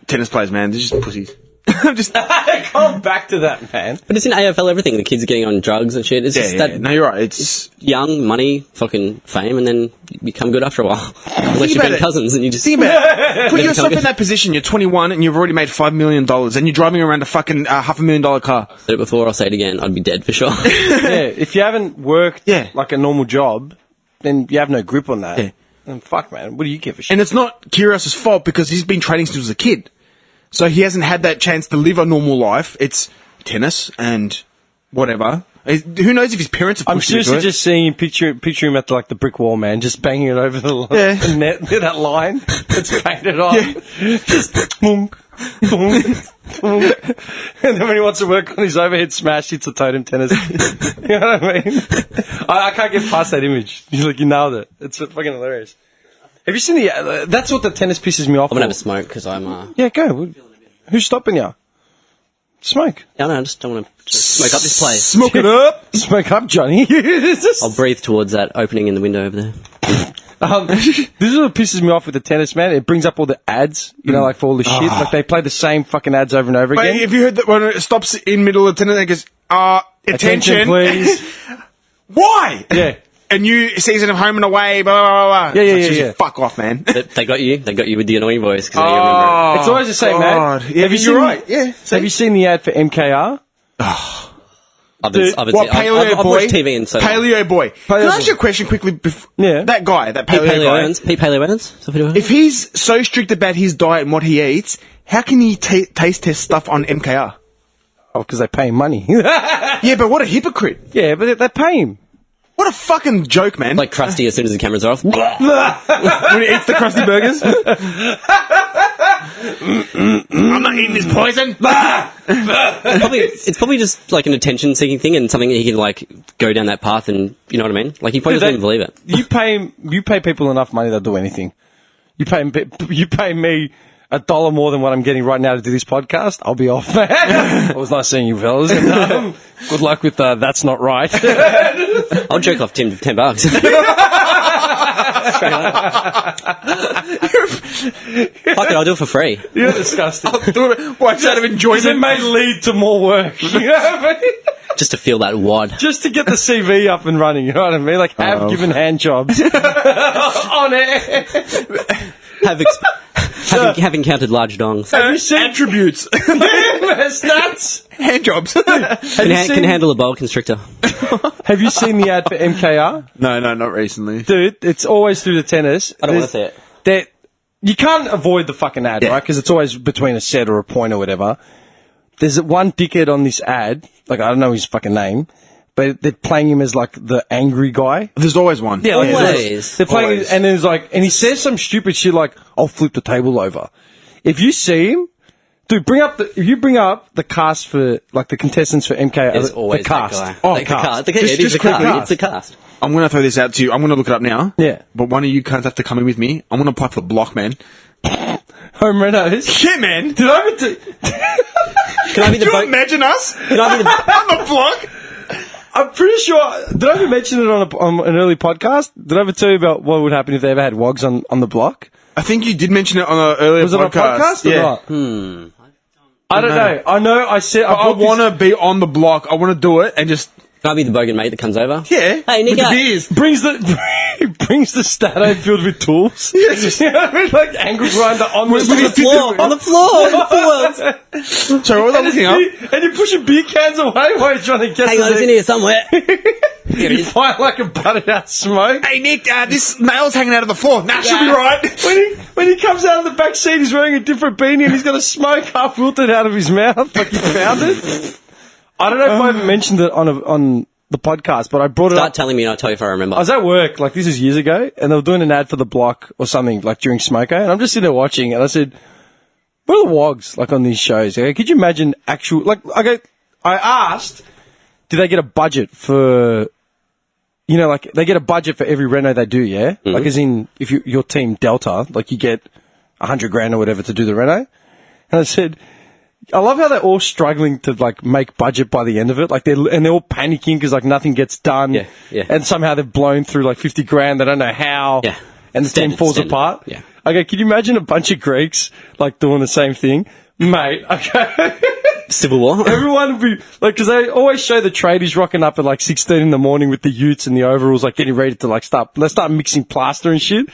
tennis players, man. They're just pussies. I'm just... Come back to that, man. But it's in AFL everything. The kids are getting on drugs and shit. It's just that No, you're right. It's young, money, fucking fame, and then you become good after a while. Unless you're about being it. cousins and you just... Think about it. Put Never yourself come in that position. You're 21 and you've already made $5 million and you're driving around a fucking $500,000 car. Said it before, I'll say it again. I'd be dead for sure. Yeah, if you haven't worked Yeah. like a normal job, then you have no grip on that. Yeah. And fuck, man, what do you give a shit? And it's not Kyrgios' fault because he's been training since he was a kid. So he hasn't had that chance to live a normal life. It's tennis and whatever. Who knows if his parents have I'm pushed him into seriously it. just seeing him, picture him at like the brick wall, man, just banging it over the net, that line that's painted on. Yeah. Just, boom. And then when he wants to work on his overhead smash, it's a totem tennis. You know what I mean? I can't get past that image. He's like, you nailed it. It's fucking hilarious. Have you seen the... that's what the tennis pisses me off. I'm gonna have a smoke because I'm. Yeah, go. Who's stopping you? Smoke. Yeah, no, I just don't want to smoke up this place. Smoke it up. Smoke up, Johnny. I'll breathe towards that opening in the window over there. This is what pisses me off with the tennis, man. It brings up all the ads, you know, like for all the shit. Like they play the same fucking ads over and over Wait, again. have you heard that when it stops in middle of tennis, it goes, attention, please. Why? Yeah. A new season of Home and Away, blah, blah, blah, blah. Yeah, It's like, yeah. Fuck off, man. They got you. They got you with the annoying voice because I know you remember. It's always the same, God. man. Yeah, Have you you're seen right. Yeah. Have you seen the ad for MKR? I've What, Paleo I've Boy? watched TV and so Paleo Boy. Can I ask you a question quickly? Yeah. That guy, that Pete Paleo guy. Evans. Pete Paleo Evans. Is that what it If he's so strict about his diet and what he eats, how can he taste test stuff on MKR? Oh, because they pay him money. Yeah, but what a hypocrite. Yeah, but they pay him. What a fucking joke, man. like Krusty as soon as the cameras are off. when he eats the Krusty Burgers. I'm not eating this poison. It's probably just like an attention-seeking thing and something that he can like go down that path and you know what I mean. Like he probably doesn't even believe it. You pay people enough money, they'll do anything. You pay me $1 more than what I'm getting right now to do this podcast, I'll be off, man. It was nice seeing you, fellas. And, good luck with That's Not Right. I'll jerk off Tim for $10. Fuck it, I'll do it for free. You're disgusting. I'll do it. Watch out of Because enjoyment. it may lead to more work. You know what I mean? Just to feel that wad. Just to get the CV up and running, you know what I mean? Like, have given hand jobs. On air. Have encountered large dongs. Have you seen attributes? stats? Hand jobs. Can handle a boa constrictor. Have you seen the ad for MKR? No, not recently. Dude, it's always through the tennis. I don't want to see it. You can't avoid the fucking ad, right? Because it's always between a set or a point or whatever. There's one dickhead on this ad, like I don't know his fucking name, but they're playing him as like the angry guy. There's always one. Yeah, like Always. they're playing, Always. and there's like, and he says some stupid shit like, "I'll flip the table over." If you see him, dude, if you bring up the cast for like the contestants for MK, There's always the cast. that guy. Oh, Like the cast. cast. It is the quick cast. It's the cast. I'm going to throw this out to you. I'm going to look it up now. Yeah. But one of you cunts have to come in with me. I'm going to apply for the block, man. Home renos. Yeah, man. Did I ever Can I be Can the you boat? imagine us Can I be the? on the block? I'm pretty sure. Did I ever mention it on an early podcast? Did I ever tell you about what would happen if they ever had wogs on the block? I think you did mention it on an earlier Was it on a podcast or Yeah. not? I don't know. I know. I said I want to be on the block. I want to do it and just Can I be the bogan mate that comes over? Hey, Nick, with the beers. brings the stato filled with tools. You know what I mean? Like angle grinder on With the his floor. On the floor. So what was I looking up? And you're pushing beer cans away while you're trying to get Hang on, it's in here somewhere. Here it You is. find like a buttered out smoke. Hey Nick, this nail's hanging out of the floor. Nah, should be right. When he comes out of the back seat, he's wearing a different beanie and he's got a smoke half wilted out of his mouth, like he found it. I don't know if I ever mentioned it on the podcast, but I brought it Start up. telling me and I'll tell you if I remember. I was at work, like this is years ago, and they were doing an ad for the block or something, like during Smoko, and I'm just sitting there watching, and I said, what are the wogs like on these shows? Okay, could you imagine actual, like, I asked, do they get a budget for, you know, like, they get a budget for every reno they do, yeah? Mm-hmm. Like, as in, if your team Delta, like, you get $100,000 or whatever to do the reno. And I said, I love how they're all struggling to like make budget by the end of it. Like they're all panicking because like nothing gets done. Yeah, yeah. And somehow they've blown through like $50,000. They don't know how. Yeah. And the team falls apart. Yeah. Okay, can you imagine a bunch of Greeks like doing the same thing? Mate, okay. Civil War. Everyone would be like, because they always show the tradies rocking up at like 6:30 in the morning with the utes and the overalls, like getting ready to like start mixing plaster and shit.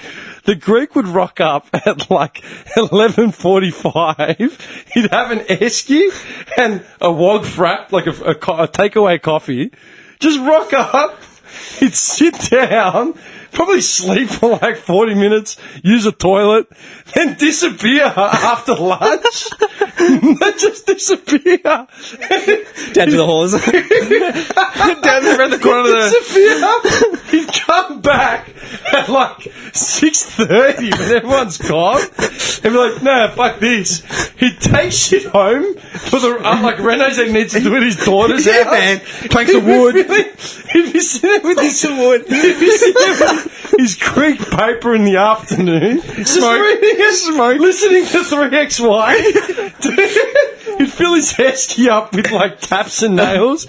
The Greek would rock up at like 11:45. He'd have an esky and a wog frap, like a takeaway coffee. Just rock up. He'd sit down, probably sleep for like 40 minutes, use a toilet, then disappear after lunch. They just disappear. Down to the halls. Down around the corner of the... Disappear. He'd come back at like 6:30 when everyone's gone. He'd be like, "No, fuck this." He'd take shit home for the like Rena's that needs to do at his daughter's house. man. Planks of wood. He'd be sitting there with his wood. He'd be sitting there with his Greek paper in the afternoon, just reading it, listening to 3XY. He'd fill his hesky up with like taps and nails.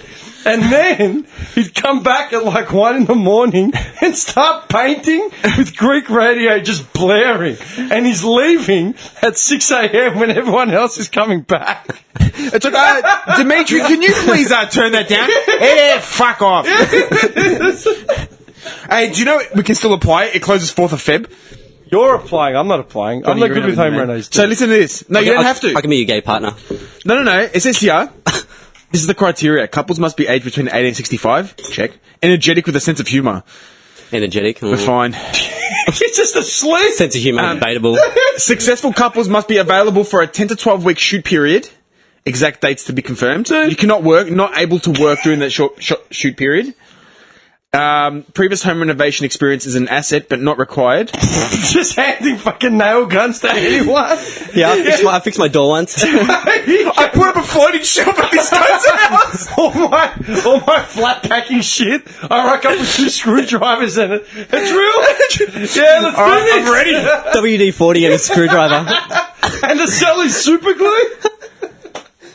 And then he'd come back at like 1 in the morning and start painting with Greek radio just blaring. And he's leaving at 6 a.m. when everyone else is coming back. It's like, Dimitri, can you please turn that down? Yeah, fuck off. Hey, do you know we can still apply it? It closes 4th of Feb. You're applying. I'm not applying. I'm not good with home renos. So listen to this. No, you don't have to. I can be your gay partner. No. It says here... This is the criteria. Couples must be aged between 18 and 65. Check. Energetic with a sense of humour. Energetic. We're fine. He's just asleep. Sense of humour, debatable. Successful couples must be available for a 10 to 12 week shoot period. Exact dates to be confirmed. You cannot work, not able to work during that short shoot period. Previous home renovation experience is an asset, but not required. Just handing fucking nail guns to anyone. Yeah, I fixed my door once. I put up a floating shop at this guy's house. all my flat packing shit. I rock up with 2 screwdrivers and a drill. Yeah, let's do this. I'm ready. WD-40 and a screwdriver. And the seller's super glue.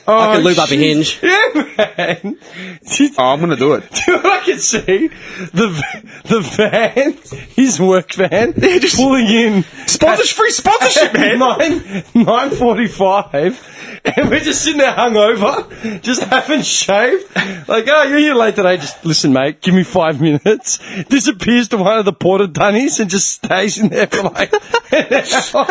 I can lube up a hinge. Yeah, man. I'm going to do it. Do you know what I can see? The van, his work van, just pulling in. Free sponsorship, man. 9:45. And we're just sitting there hungover, just haven't shaved. Like, oh, you're here late today. Just listen, mate, give me 5 minutes. Disappears to one of the porta dunnies and just stays in there for like an hour.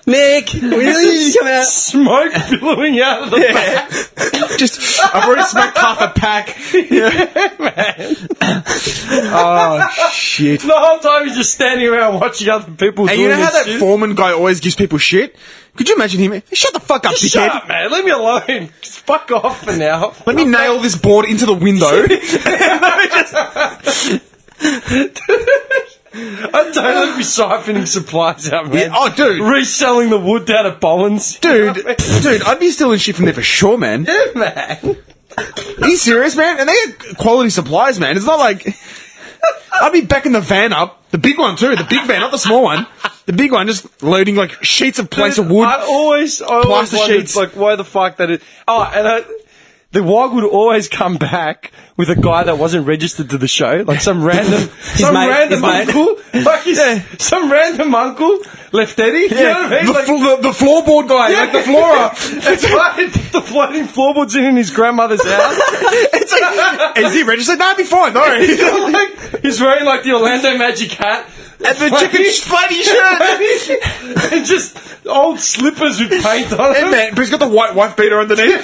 Nick, really? Come out. Smoke billowing out of the back. I've already smoked half a pack. Yeah, man. Oh, shit. The whole time he's just standing around watching other people And doing you know how this that shit? foreman guy always gives people shit? Could you imagine him? Shut the fuck up, Just dickhead. shut up, man. Leave me alone. Just fuck off for now. Let me nail this board into the window. I'd totally be siphoning supplies out, man. Yeah, oh, dude. Reselling the wood down at Bowen's. Dude, I'd be stealing shit from there for sure, man. Yeah, man. Are you serious, man? And they get quality supplies, man. It's not like... I'd be backing the van up. The big one, too. The big van, not the small one. The big one, just loading, like, sheets of planks of wood. I always Plaster wondered, sheets. like, why the fuck that is... Oh, and the wog would always come back with a guy that wasn't registered to the show, like some random, his mate. uncle, like some random uncle, left Eddie. You know what I mean? Like, The floorboard guy, like the floorer. That's right. The floating floorboards in his grandmother's house. It's like, is he registered? No, I'd be fine. No. He's wearing like the Orlando Magic hat. And the chicken floaty shirt. And just old slippers with paint on And them. man, but he's got the white wife beater underneath.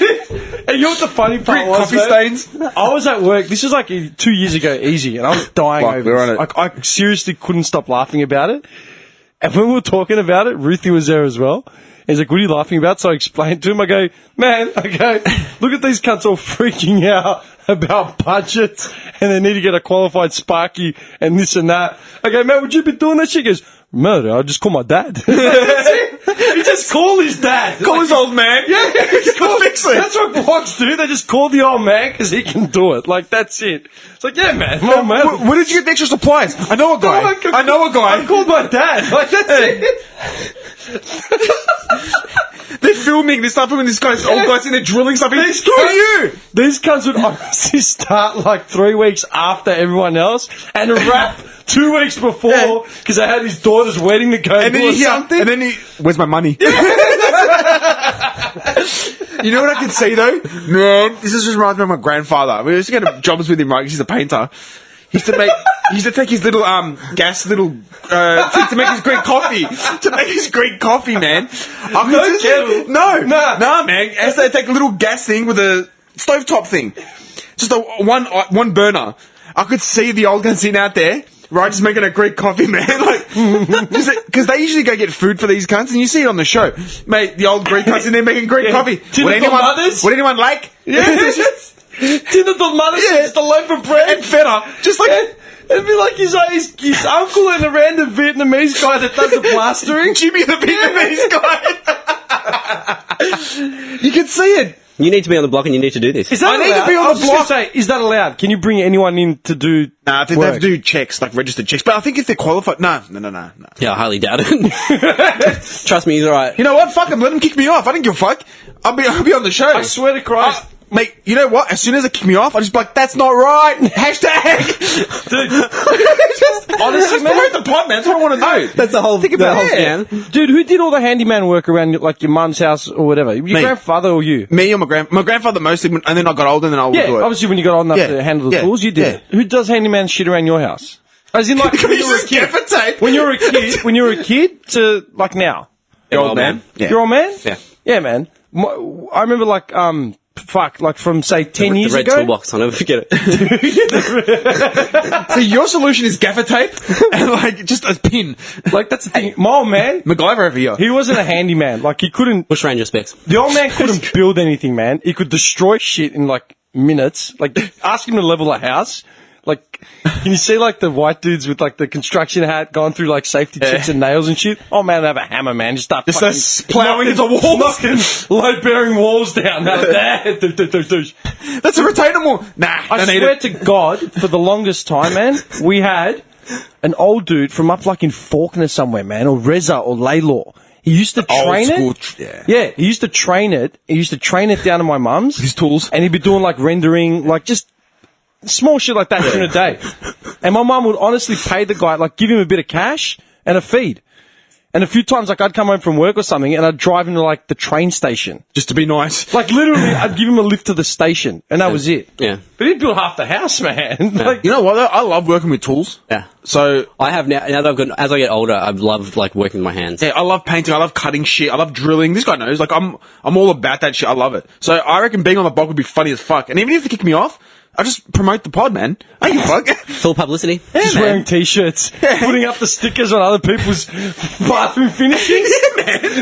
And you know what the funny part Great was? coffee though? stains. I was at work. This was like 2 years ago, easy, and I was dying Fuck, over we're this. on it. I seriously couldn't stop laughing about it. And when we were talking about it, Ruthie was there as well. He's like, "What are you laughing about?" So I explained to him. I go, "Look at these cunts all freaking out about budgets, and they need to get a qualified Sparky and this and that." I go, "Man, would you be doing that shit?" He goes, "Murder, I'll just call my dad." He just called his dad. Call his old man. Yeah, Fix it. that's what blogs do. They just call the old man because he can do it. Like, that's it. It's like, yeah, man. My old man. Where did you get the extra supplies? I know a guy. I know a guy. I called my dad. Like, that's it. They're filming. They start filming this guy's old guys in there drilling stuff. Who are you? These cunts would honestly start like 3 weeks after everyone else and rap 2 weeks before because they had his daughter's wedding to go And to then or he, something. and then he, where's my money? You know what I can see though? Man, this just reminds me of my grandfather. We used to go to jobs with him, right? 'Cause he's a painter. He used to take his little gas thing to make his Greek coffee. To make his Greek coffee, man. No kettle. No, Nah. man. As they take a little gas thing with a stovetop thing, just a one burner. I could see the old guy sitting out there right? Just making a Greek coffee, man. Like, because they usually go get food for these cunts, and you see it on the show, mate. The old Greek cunts in there making Greek coffee. Would anyone like? Yes. Dinner mothers, just a loaf of bread And feta, just like. It'd be like his uncle and a random Vietnamese guy that does the plastering. Jimmy the Vietnamese guy. You can see it. You need to be on the block and you need to do this. Is that I need allowed? to be on I the was just block. gonna say, is that allowed? Can you bring anyone in to do? Nah, I think they have to do checks, like registered checks. But I think if they're qualified, no. Yeah, I highly doubt it. Trust me, he's alright. You know what? Fuck him. Let him kick me off. I don't give a fuck. I'll be on the show. I swear to Christ. Mate, you know what? As soon as they kick me off, I just be like, that's not right. Hashtag. Dude, Honestly, man. Promote the pod, man. That's what I want to do. That's the whole scam. dude, who did all the handyman work around like your mum's house or whatever? Your grandfather or you? Me or my grandfather mostly, and then I got older and then I would Yeah, do it. obviously when you got old enough to handle the tools, you did. Who does handyman shit around your house? As in, like, when you were a kid. When you were a kid to, like, now. The old man. Yeah. Your old man? Yeah. Yeah, man. I remember, like, from, say, 10 years The red ago. toolbox, I'll never forget it. So your solution is gaffer tape and, like, just a pin. Like, that's the thing. My old man, MacGyver over here. he wasn't a handyman. Like, he couldn't, Bushranger specs. the old man couldn't build anything, man. He could destroy shit in, like, minutes. Like, ask him to level a house. Like, can you see, like, the white dudes with, like, the construction hat going through, like, safety checks and nails and shit? Oh, man, they have a hammer, man. Just start fucking plowing into walls. knocking load-bearing walls down. That's That's a retainer wall. Nah, I swear to God, for the longest time, man, we had an old dude from up, like, in Faulkner somewhere, man, or Reza or Laylaw. He used to train it. Yeah, he used to train it. He used to train it down to my mum's. His tools. And he'd be doing, like, rendering, like, just small shit like that during the day. And my mum would honestly pay the guy, like, give him a bit of cash and a feed. And a few times, like, I'd come home from work or something and I'd drive him to, like, the train station. Just to be nice. Like, literally, I'd give him a lift to the station and that was it. Yeah. But he'd build half the house, man. Like, You know what, though? I love working with tools. Yeah. So, I have now that I've got, as I get older, I love, like, working with my hands. yeah, I love painting. I love cutting shit. I love drilling. This guy knows. Like, I'm all about that shit. I love it. So, I reckon being on the block would be funny as fuck. And even if they kick me off, I just promote the pod, man. I don't give a fuck. Full publicity. just wearing t-shirts, putting up the stickers on other people's bathroom finishings,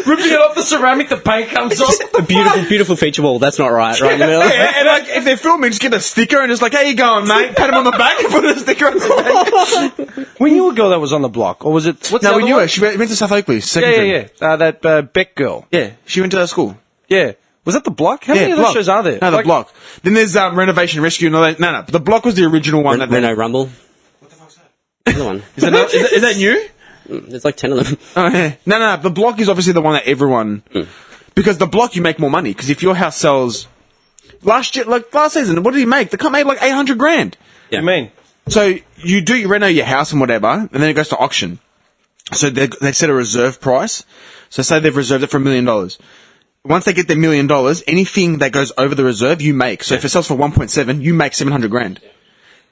ripping it off the ceramic, the paint comes off. A beautiful feature wall. That's not right, right? Yeah, and like, if they're filming, just get a sticker and just like, how you going, mate? Pat him on the back and put a sticker on the back. When you were a girl that was on the block, or was it, what's No, the when other you one? were, she went to South Oakley, secondary. Yeah. That Beck girl. Yeah, she went to that school. Yeah. Was that the block? How many of those Block. shows are there? No, the Like, block. Then there's Renovation Rescue and all that. No, the block was the original one. Renault Rumble. What the fuck's that? Another one. Is that new? There's like 10 of them. Oh, yeah. No. The block is obviously the one that everyone... Because the block, you make more money. Because if your house sells... Last season, what did he make? The company made like 800 grand. Yeah. You mean? So you reno your house and whatever, and then it goes to auction. So they set a reserve price. So say they've reserved it for $1 million. Once they get their $1 million, anything that goes over the reserve, you make. So if it sells for 1.7, you make 700 grand.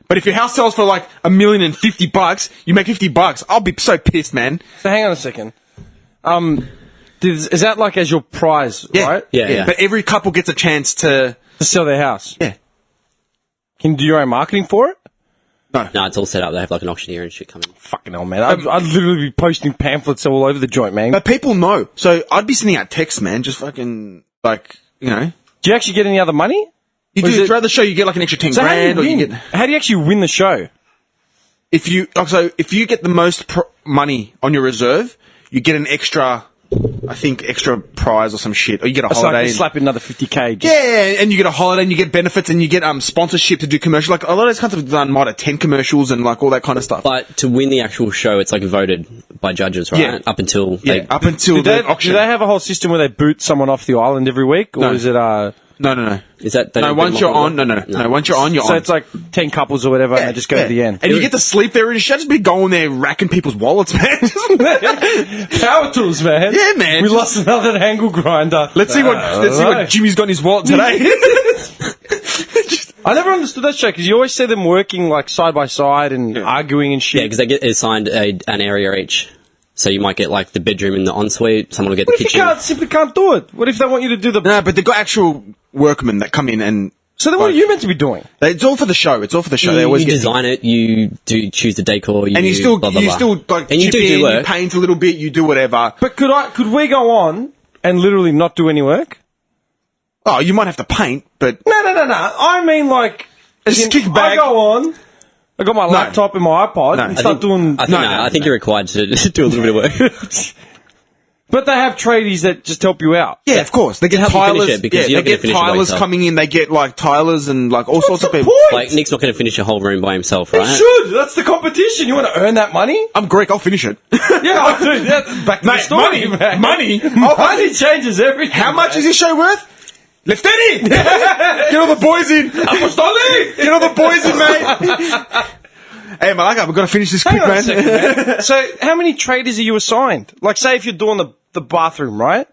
But if your house sells for like $1,050,000, you make $50. I'll be so pissed, man. So hang on a second. Is that like as your prize, right? Yeah. But every couple gets a chance to... To sell their house. Yeah. Can you do your own marketing for it? No, it's all set up. They have like an auctioneer and shit coming. Fucking hell, man. I'd literally be posting pamphlets all over the joint, man. But people know. So I'd be sending out texts, man. Just fucking, like, you know. Do you actually get any other money? You Or is do. it- Throughout the show, you get like an extra 10 So grand. how do you or win? you get... How do you actually win the show? If you get the most money on your reserve, you get an extra prize or some shit, or you get a It's like holiday. you slap in another 50K. Yeah, and you get a holiday, and you get benefits, and you get sponsorship to do commercials. Like a lot of those kinds have done mod 10 commercials and like all that kind of stuff. But to win the actual show, it's like voted by judges, right? Yeah. Up until Up until Do the they auction. have a whole system where they boot someone off the island every week, or No. is it No. Is that they No, don't once put you're them on, no. Once you're on, you're so on. it's like 10 couples or whatever, and they just go to the end. And you get to sleep there and shit. Just be going there racking people's wallets, man. Power tools, man. Yeah, man. We lost another angle grinder. Let's see what Jimmy's got in his wallet today. I never understood that show because you always see them working like side by side and arguing and shit. Yeah, because they get assigned an area each. So you might get like the bedroom and the ensuite. Someone will get What the if kitchen. you simply can't do it? What if they want you to do the? No, but they've got actual workmen that come in and So then what are you meant to be doing? It's all for the show. It's all for the show. They always You get design it, you do choose the decor, and you still, blah, blah, blah. like, and you chip do in, work. you paint a little bit, you do whatever. But could we go on and literally not do any work? Oh, you might have to paint, but No. I mean, like, as Just in, kick back. I go on, I got my laptop and my iPod and start doing... I think you're required to do a little bit of work. But they have tradies that just help you out. yeah, of course they get help you finish tilers. it because you're they not gonna get finish it by tilers yourself. coming in. They get like tilers and like all sorts of people. Point! Like, Nick's not going to finish a whole room by himself, He right? should. That's the competition. You want to earn that money? I'm Greek. I'll finish it. Yeah, I do. Yeah, back to the Mate, story, man. money. Money changes everything. How much man. is this show worth? Leftini! Get all the boys in. Apostolic! Get all the boys in, mate. Hey, Malaka, we've got to finish this quick, Hang on a man. second, man. So, how many traders are you assigned? Like, say if you're doing the bathroom, right?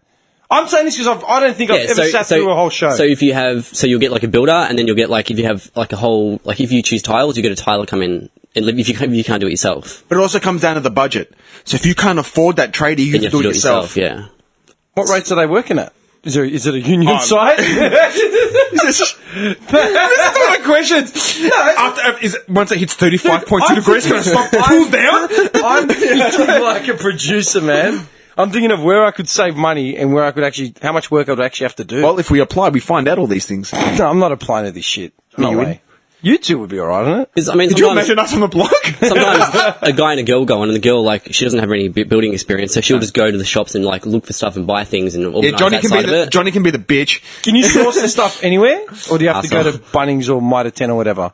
I'm saying this because I don't think I've ever sat through a whole show. So if you have, you'll get like a builder, and then you'll get like, if you have like a whole, like if you choose tiles, you get a tiler come in, and if you can't do it yourself, But it also comes down to the budget. So if you can't afford that trader, you then have you to have do to it yourself. Yeah. What rates are they working at? Is it a union site? This is all the questions. Once it hits 35.2 degrees, it's going to stop cool down. I'm thinking like a producer, man. I'm thinking of where I could save money and where I could actually, how much work I would actually have to do. Well, if we apply, we find out all these things. No, I'm not applying to this shit. No you way. You two would be alright, on it? 'Cause, I mean, Did you sometimes, imagine us on the block? sometimes a guy and a girl go on, and the girl, like, she doesn't have any building experience, so she'll just go to the shops and like look for stuff and buy things and organise Yeah, Johnny that can side be of it. Johnny can be the bitch. Can you source the stuff anywhere? Or do you have to go to Awesome. Bunnings or Mitre 10 or whatever?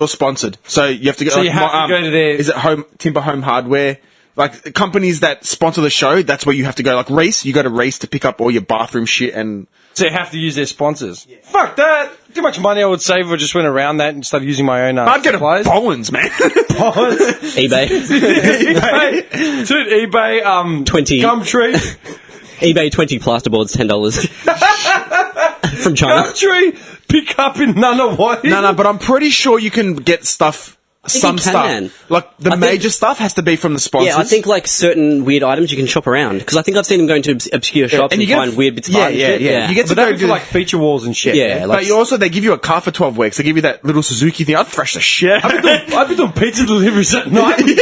Or sponsored. So you have to go. So you have to go to their- Is it Timber Home Hardware? Like companies that sponsor the show, that's where you have to go. Like Reese, you go to Reese to pick up all your bathroom shit and. So you have to use their sponsors. Yeah. Fuck that! Too much money I would save if I just went around that and started using my own I'd get a supplies. Bollins, man. eBay. eBay. Dude, eBay, 20. Gumtree. eBay 20 plasterboards, $10. From China. Gumtree, pick up in Nunawading. No, but I'm pretty sure you can get stuff. Some you stuff, can. like the I think- major stuff, has to be from the sponsors. Yeah, I think like certain weird items you can shop around, because I think I've seen them going to obscure shops and you get find weird bits of yeah, art and yeah, shit. yeah. You get to But go that'd be do for like feature walls and shit. Yeah, but like, you also they give you a car for 12 weeks. They give you that little Suzuki thing. I'd thrash the shit. out of it. I've been doing pizza deliveries at night. Uber.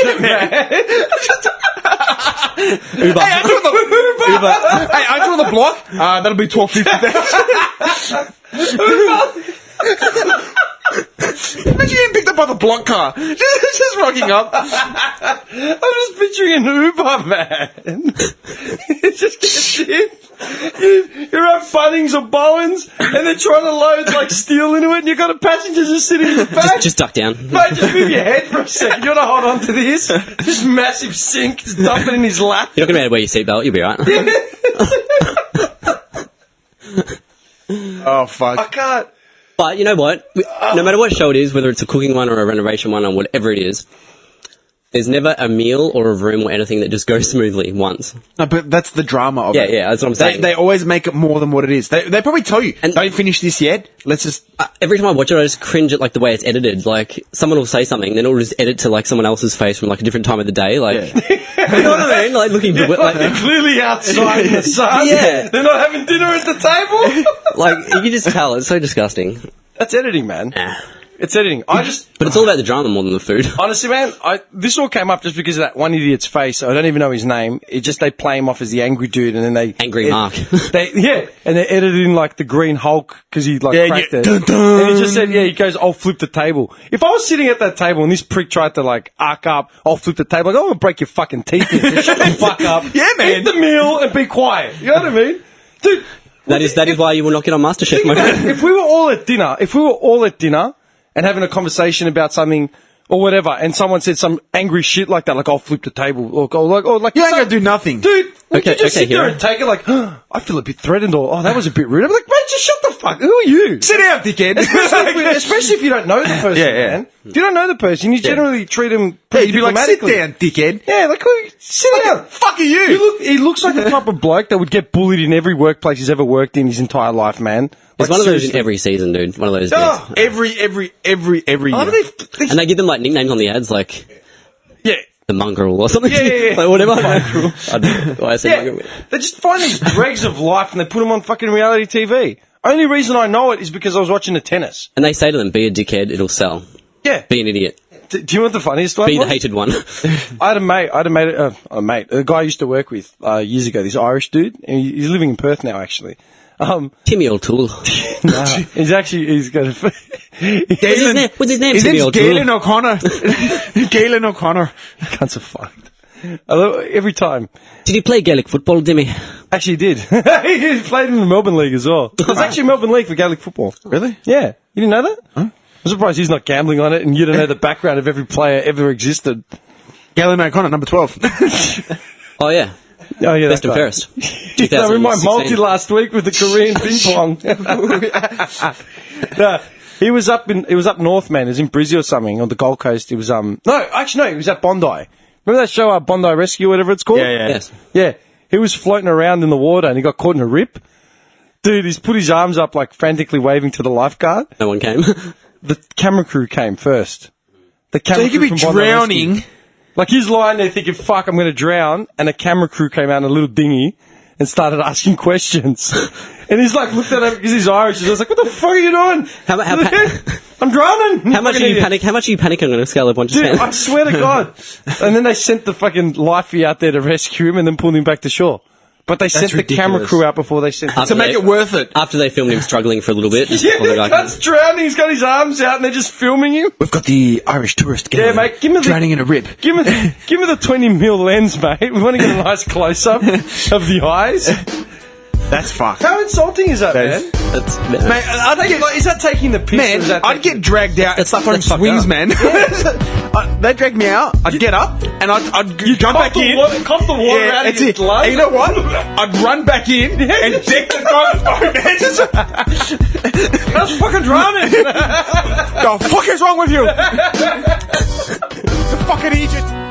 Hey, I'm doing the block. That'll be $12.50. Imagine getting picked up by the block car. Just rocking up. I'm just picturing an Uber, man. You just get in. You're at Bunnings or Bowens, and they're trying to load like steel into it, and you've got a passenger just sitting in the back. just duck down. Mate, just move your head for a second. You want to hold on to this? This massive sink, just dump it in his lap. You're not going to wear your seatbelt, you'll be right. Oh fuck. I can't. But you know what? No matter what show it is, whether it's a cooking one or a renovation one or whatever it is, there's never a meal or a room or anything that just goes smoothly once. No, but that's the drama of Yeah, it. yeah, that's what I'm saying. They always make it more than what it is. They probably tell you, And- don't finish this yet. Let's just. Every time I watch it, I just cringe at like the way it's edited. Like someone will say something, then it'll just edit to like someone else's face from like a different time of the day. Like, you know what I mean? Like looking, They're like, clearly outside in the sun. Yeah. They're not having dinner at the table. like you can just tell it's so disgusting. That's editing, man. Nah. It's editing. But it's all about the drama more than the food. Honestly, man, this all came up just because of that one idiot's face. I don't even know his name. They play him off as the angry dude, and then they Angry Mark. and they edited in like the Green Hulk because he like cracked it, Dun, dun. and he just said, he goes, "I'll flip the table." If I was sitting at that table and this prick tried to like arc up, I'll flip the table. Like, I'm gonna break your fucking teeth. So shut the fuck up. Yeah, man. Eat the meal and be quiet. You know what I mean, dude? That is why you will not get on MasterChef, my friend. If we were all at dinner and having a conversation about something or whatever, and someone said some angry shit like that, like I'll flip the table, or like You ain't gonna do nothing. dude. Would you Okay, just okay, sit there hero. and take it like, I feel a bit threatened, or that was a bit rude. I'm like, mate, just shut the fuck. Who are you? Sit down, dickhead. Especially if you don't know the person, Yeah, yeah. man. If you don't know the person, you generally treat them Yeah, pretty you'd be like, sit diplomatically. down, dickhead. Yeah, like, sit down. Fuck are you? He looks like the type of bloke that would get bullied in every workplace he's ever worked in his entire life, man. There's Like, one of those in seriously. every season, dude. One of those. Oh, bits. every year. Oh, they- And they give them like nicknames on the ads, like yeah. the mongrel or something. Yeah. Like whatever. I don't know why I said Yeah, mongrel. they just find these dregs of life and they put them on fucking reality TV. Only reason I know it is because I was watching the tennis. And they say to them, be a dickhead, it'll sell. Yeah. Be an idiot. Do you want the funniest one? Be the was? hated one. I had a mate, a guy I used to work with years ago, this Irish dude. And he's living in Perth now, actually. Timmy O'Toole. He's got a... What's his name? His Timmy name's O'Toole. Galen O'Connor. Galen O'Connor. Cunts are fucked. Every time. Did he play Gaelic football, Timmy? Actually, he did. He played in the Melbourne League as well. There's actually a Melbourne League for Gaelic football. Really? Yeah. You didn't know that? Huh? I'm surprised he's not gambling on it and you don't know the background of every player ever existed. Galen O'Connor, number 12. Oh, yeah. Oh, yeah, Best and right. fairest. I mean, my multi last week with the Korean ping pong. No, he was up north, man. He was in Brizzy or something on the Gold Coast. He was he was at Bondi. Remember that show, Bondi Rescue, whatever it's called? Yeah. Yes. Yeah. He was floating around in the water and he got caught in a rip. Dude, he's put his arms up like frantically waving to the lifeguard. No one came. The camera crew came first. The So camera he could crew be from Bondi drowning. Rescue. Like he's lying there thinking, fuck, I'm going to drown. And a camera crew came out in a little dinghy and started asking questions. And he's like, looked at him because he's Irish. And I was like, what the fuck are you doing? I'm drowning. How much are you panicking on a scale of 1 to 10? Dude, I swear to God. And then they sent the fucking lifey out there to rescue him and then pulled him back to shore. But they sent the camera ridiculous. crew out before they sent To make it worth it. After they filmed him struggling for a little bit. Just Yeah, pulled it back that's drowning. He's got his arms out and they're just filming him. We've got the Irish tourist Yeah, mate, give me the... drowning in a rip. Give me the 20mm lens, mate. We want to get a nice close-up of the eyes. That's fucked. How insulting is that, man? That's, Mate, I'd get, Is that taking the piss? or is that I'd get dragged out. It's like on that's fucked swings, up. man. They'd drag me out. I'd get up and I'd jump back in. Cough the water out of that's your it. blood. And you know what? I'd run back in and deck the guy on his phone. That's fucking drowning. The fuck is wrong with you? You fucking idiot.